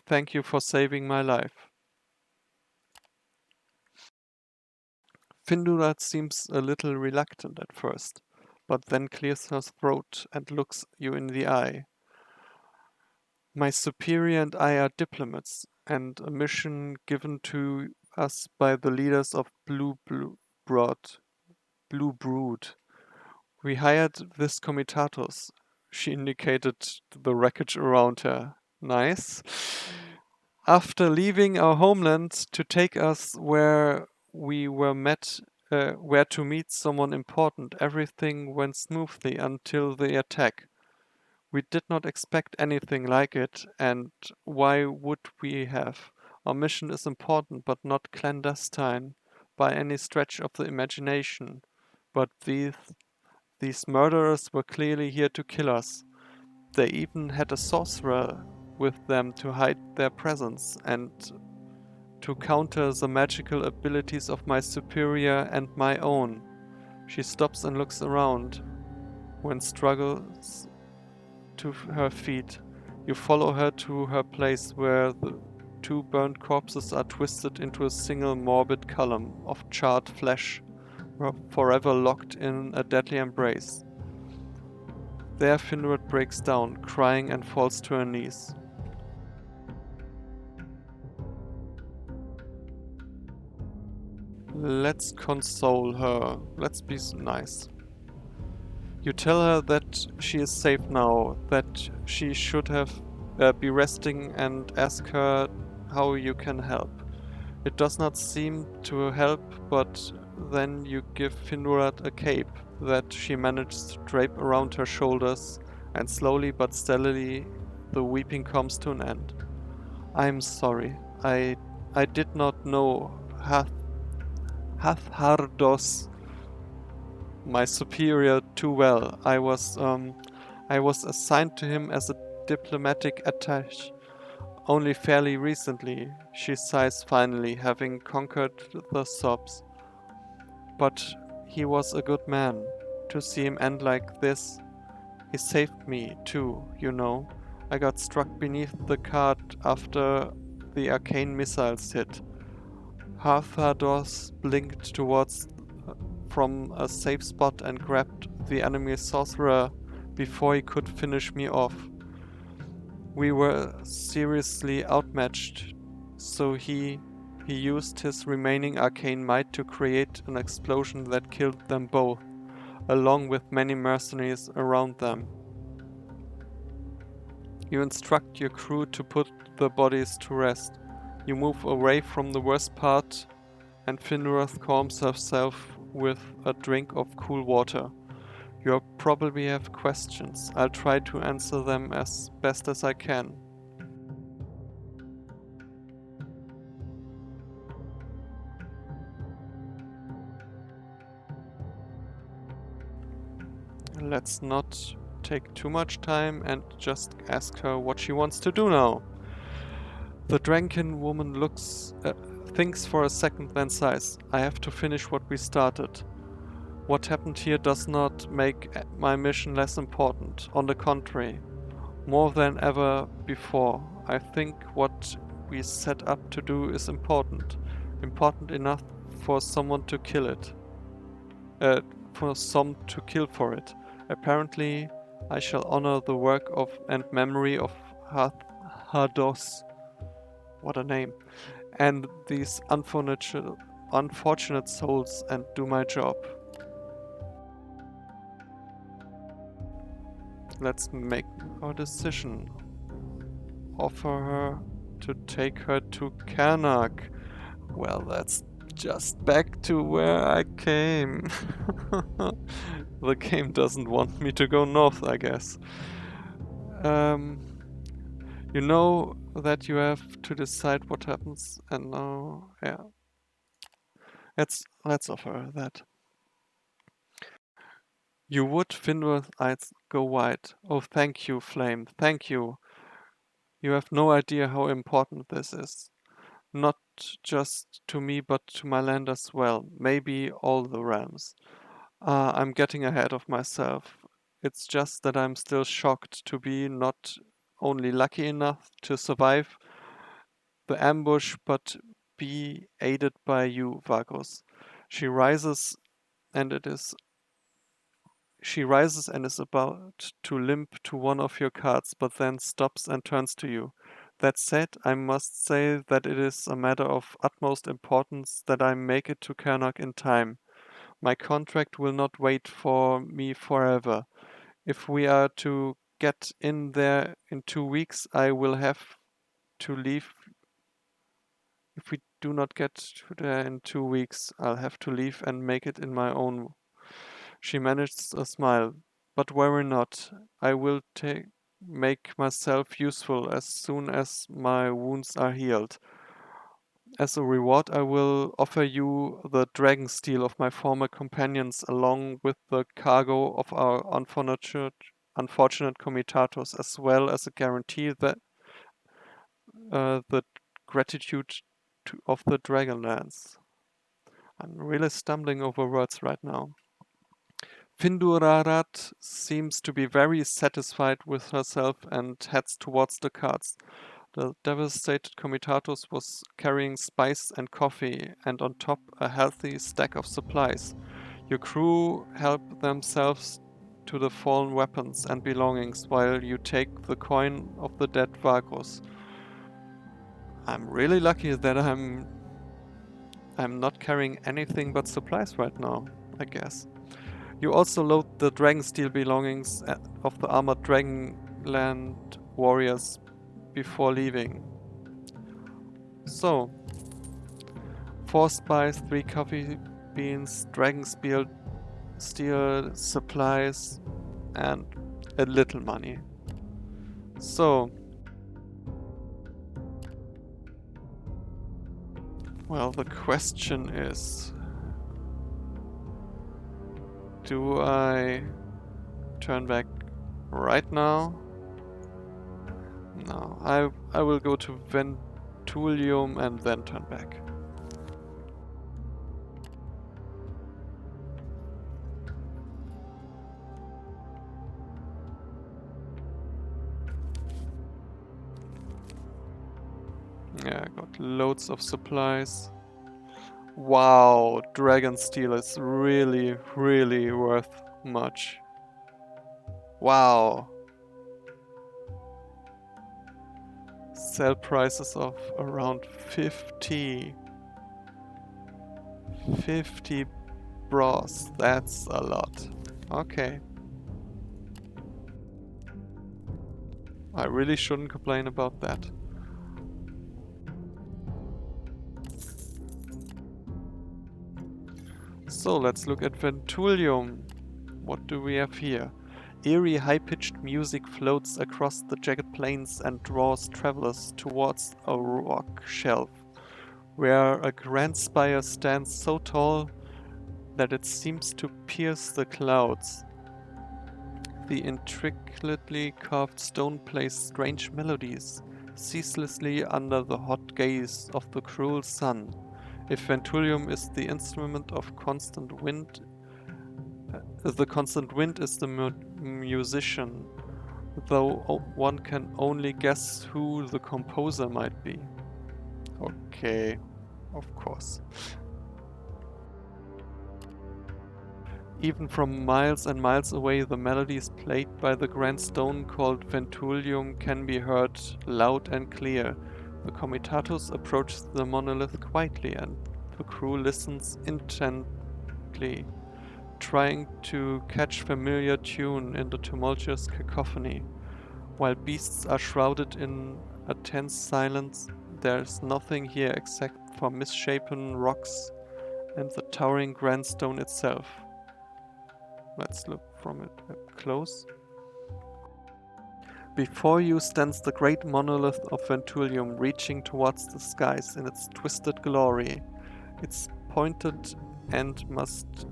Thank you for saving my life. Findurat seems a little reluctant at first, but then clears her throat and looks you in the eye. My superior and I are diplomats, and a mission given to us by the leaders of Blue Brood. We hired this comitatus. She indicated the wreckage around her. Nice. After leaving our homeland to take us where to meet someone important, everything went smoothly until the attack. We did not expect anything like it, and why would we have? Our mission is important, but not clandestine by any stretch of the imagination. But these murderers were clearly here to kill us. They even had a sorcerer with them to hide their presence and to counter the magical abilities of my superior and my own. She stops and looks around when struggles to her feet. You follow her to her place where the two burnt corpses are twisted into a single morbid column of charred flesh, forever locked in a deadly embrace. There Finrod breaks down, crying, and falls to her knees. Let's console her. Let's be nice. You tell her that she is safe now, that she should have be resting, and ask her how you can help. It does not seem to help, but then you give Finrod a cape that she manages to drape around her shoulders, and slowly but steadily the weeping comes to an end. I'm sorry. I did not know Hathardos, my superior, too well. I was assigned to him as a diplomatic attaché only fairly recently. She sighs finally, having conquered the sobs. But he was a good man. To see him end like this, he saved me too, you know. I got struck beneath the cart after the arcane missiles hit. Hathardos blinked towards from a safe spot and grabbed the enemy sorcerer before he could finish me off. We were seriously outmatched, so he used his remaining arcane might to create an explosion that killed them both, along with many mercenaries around them. You instruct your crew to put the bodies to rest. You move away from the worst part, and Finroth calms herself with a drink of cool water. You probably have questions. I'll try to answer them as best as I can. Let's not take too much time and just ask her what she wants to do now. The Drankin woman thinks for a second, then sighs. I have to finish what we started. What happened here does not make my mission less important. On the contrary, more than ever before, I think what we set up to do is important. Important enough for someone to kill it. For some to kill for it. Apparently, I shall honor the work of and memory of Hados. What a name. And these unfortunate souls and do my job. Let's make our decision. Offer her to take her to Karnak. Well, that's just back to where I came. The game doesn't want me to go north, I guess. You know that you have to decide what happens, and now, yeah. Let's offer her that. You would, Finworth's eyes go wide. Oh, thank you, Flame, thank you. You have no idea how important this is. Not just to me, but to my land as well. Maybe all the realms. I'm getting ahead of myself. It's just that I'm still shocked to be not only lucky enough to survive the ambush, but be aided by you, Vagrus. She rises and it is She rises and is about to limp to one of your cards, but then stops and turns to you. That said, I must say that it is a matter of utmost importance that I make it to Karnak in time. My contract will not wait for me forever. If we are to get in there in 2 weeks, I will have to leave. If we do not get to there in 2 weeks, I'll have to leave and make it in my own. She managed a smile. But worry not. I will make myself useful as soon as my wounds are healed. As a reward, I will offer you the dragon steel of my former companions along with the cargo of our unfortunate comitatus, as well as a guarantee that the gratitude of the Dragonlance. I'm really stumbling over words right now. Findurarat seems to be very satisfied with herself and heads towards the carts. The devastated comitatus was carrying spice and coffee, and on top a healthy stack of supplies. Your crew help themselves to the fallen weapons and belongings while you take the coin of the dead Vagrus. I'm really lucky that I'm not carrying anything but supplies right now, I guess. You also load the dragon steel belongings of the armored Dragonland warriors before leaving. So, 4 spies, 3 coffee beans, dragon steel supplies, and a little money. So, well, the question is, do I turn back right now? No, I will go to Ventulium and then turn back. Yeah, I got loads of supplies. Wow, dragon steel is really, really worth much. Wow. Sell prices of around 50. 50 bros, that's a lot. Okay. I really shouldn't complain about that. So let's look at Ventulium. What do we have here? Eerie high-pitched music floats across the jagged plains and draws travelers towards a rock shelf, where a grand spire stands so tall that it seems to pierce the clouds. The intricately carved stone plays strange melodies, ceaselessly under the hot gaze of the cruel sun. If Ventulium is the instrument of constant wind, the constant wind is the musician, though one can only guess who the composer might be. Okay, of course. Even from miles and miles away, the melodies played by the grand stone called Ventulium can be heard loud and clear. The comitatus approaches the monolith quietly, and the crew listens intently, trying to catch familiar tune in the tumultuous cacophony. While beasts are shrouded in a tense silence, there's nothing here except for misshapen rocks and the towering grand stone itself. Let's look from it up close. Before you stands the great monolith of Ventulium, reaching towards the skies in its twisted glory. Its pointed end must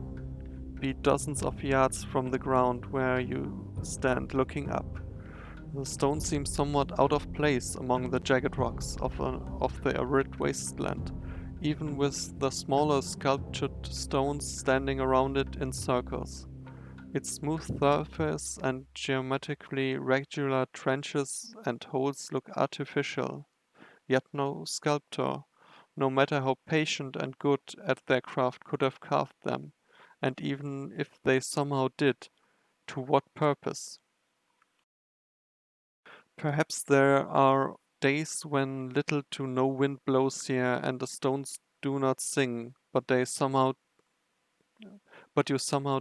be dozens of yards from the ground where you stand looking up. The stone seems somewhat out of place among the jagged rocks of the arid wasteland, even with the smaller sculptured stones standing around it in circles. Its smooth surface and geometrically regular trenches and holes look artificial, yet no sculptor, no matter how patient and good at their craft could have carved them, and even if they somehow did, to what purpose? Perhaps there are days when little to no wind blows here and the stones do not sing, but you somehow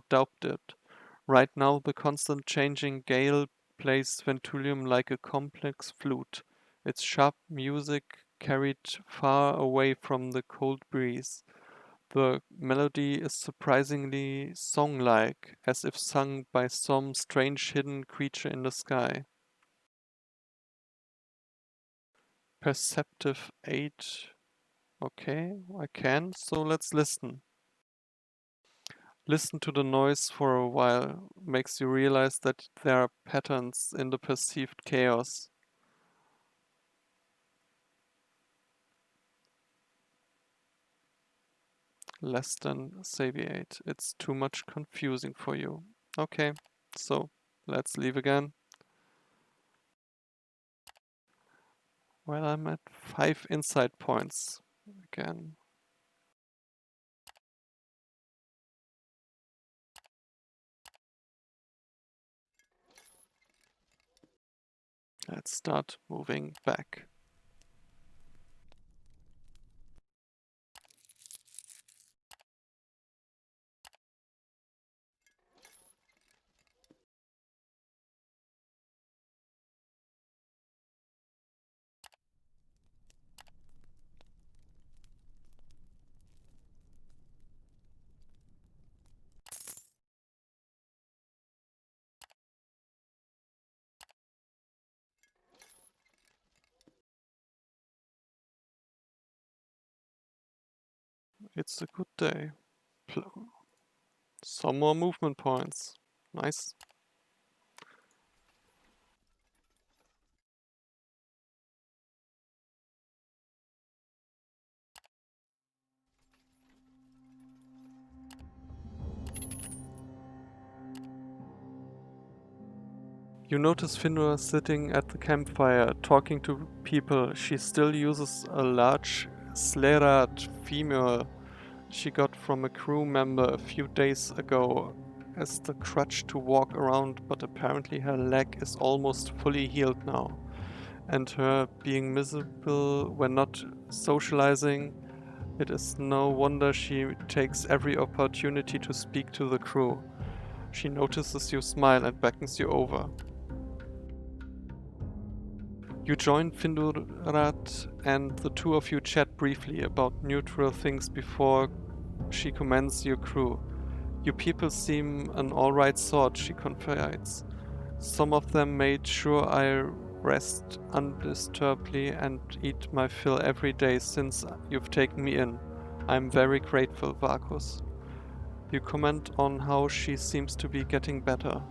doubt it. Right now the constant changing gale plays Ventulium like a complex flute, its sharp music carried far away from the cold breeze. The melody is surprisingly song-like, as if sung by some strange hidden creature in the sky. Perceptive 8. Okay, I can, so let's listen. Listen to the noise for a while, makes you realize that there are patterns in the perceived chaos. Less than Saviate. It's too much confusing for you. Okay, so let's leave again. Well, I'm at 5 insight points again. Let's start moving back. It's a good day. Some more movement points. Nice. You notice Findora sitting at the campfire, talking to people. She still uses a large Slerat femur she got from a crew member a few days ago as the crutch to walk around, but apparently her leg is almost fully healed now. And her being miserable when not socializing, it is no wonder she takes every opportunity to speak to the crew. She notices you smile and beckons you over. You join Findurat and the two of you chat briefly about neutral things before she commends your crew. You people seem an alright sort, she confides. Some of them made sure I rest undisturbedly and eat my fill every day since you've taken me in. I'm very grateful, Vagrus. You comment on how she seems to be getting better.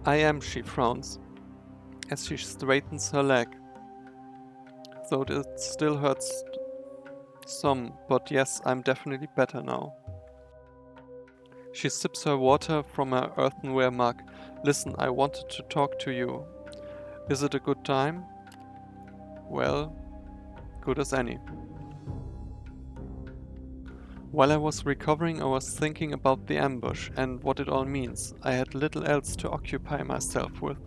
I am, she frowns, as she straightens her leg. Though it still hurts some, but yes, I'm definitely better now. She sips her water from her earthenware mug. Listen, I wanted to talk to you. Is it a good time? Well, good as any. While I was recovering, I was thinking about the ambush and what it all means. I had little else to occupy myself with.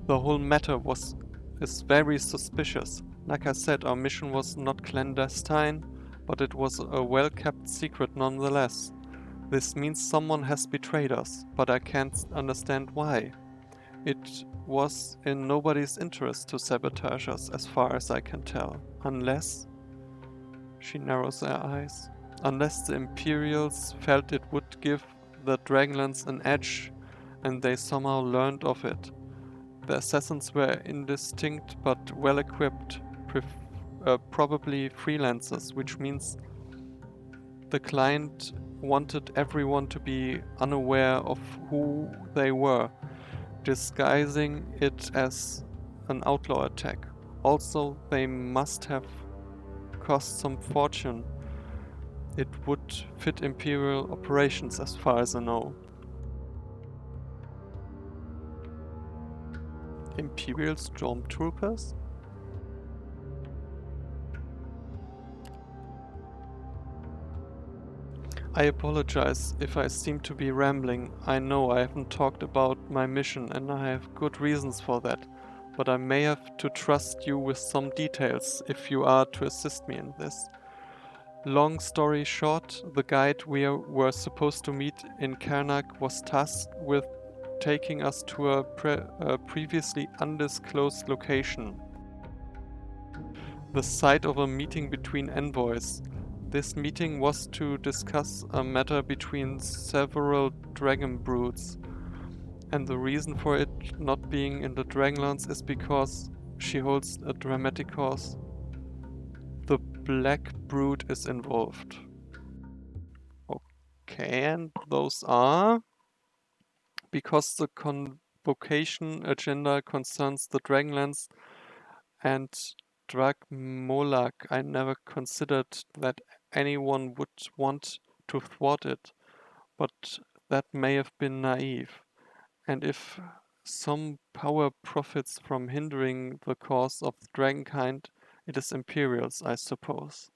The whole matter is very suspicious. Like I said, our mission was not clandestine, but it was a well-kept secret nonetheless. This means someone has betrayed us, but I can't understand why. It was in nobody's interest to sabotage us, as far as I can tell. Unless... She narrows her eyes. Unless the Imperials felt it would give the Dragonlance an edge, and they somehow learned of it. The assassins were indistinct but well equipped, probably freelancers, which means the client wanted everyone to be unaware of who they were, disguising it as an outlaw attack. Also, they must have cost some fortune. It would fit Imperial operations as far as I know. Imperial stormtroopers? I apologize if I seem to be rambling. I know I haven't talked about my mission and I have good reasons for that, but I may have to trust you with some details if you are to assist me in this. Long story short, the guide we were supposed to meet in Karnak was tasked with taking us to a previously undisclosed location. The site of a meeting between envoys. This meeting was to discuss a matter between several dragon broods, and the reason for it not being in the Dragonlance is because she holds a dramatic cause. The Black Brood is involved. Okay, and those are... Because the convocation agenda concerns the Dragonlance and Drag Molak, I never considered that anyone would want to thwart it, but that may have been naive. And if some power profits from hindering the cause of dragonkind, it is Imperials, I suppose.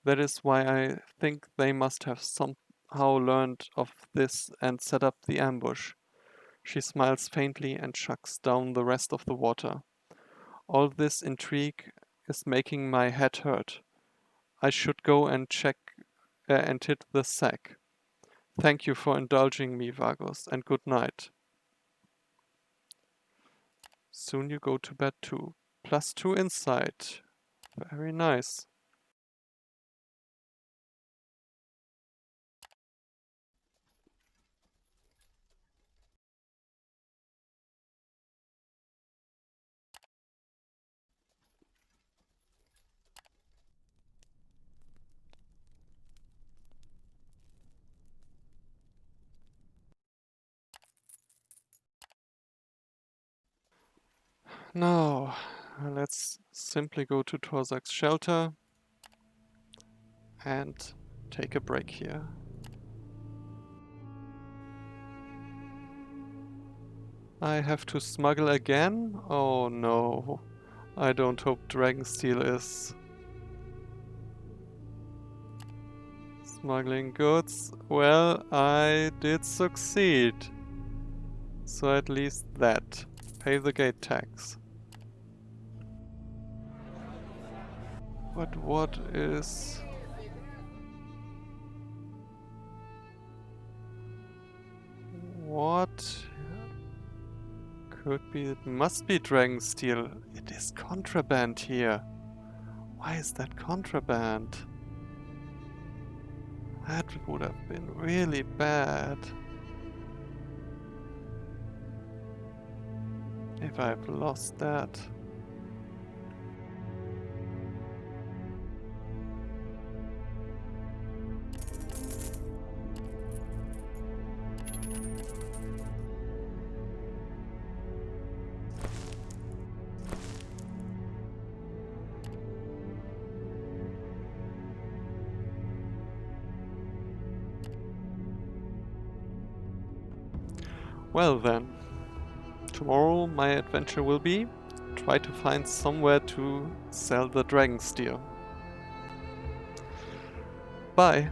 That is why I think they must have somehow learned of this and set up the ambush. She smiles faintly and chucks down the rest of the water. All this intrigue is making my head hurt. I should go and check and hit the sack. Thank you for indulging me, Vagrus, and good night. Soon you go to bed too. +2 insight. Very nice. Now, let's simply go to Torzak's shelter and take a break here. I have to smuggle again? Oh no. I don't hope Dragonsteel is smuggling goods. Well, I did succeed. So at least that. Pay the gate tax. But what is... What could be? It must be Dragonsteel. It is contraband here. Why is that contraband? That would have been really bad. If I've lost that. Well then, tomorrow my adventure will be try to find somewhere to sell the Dragonsteel. Bye.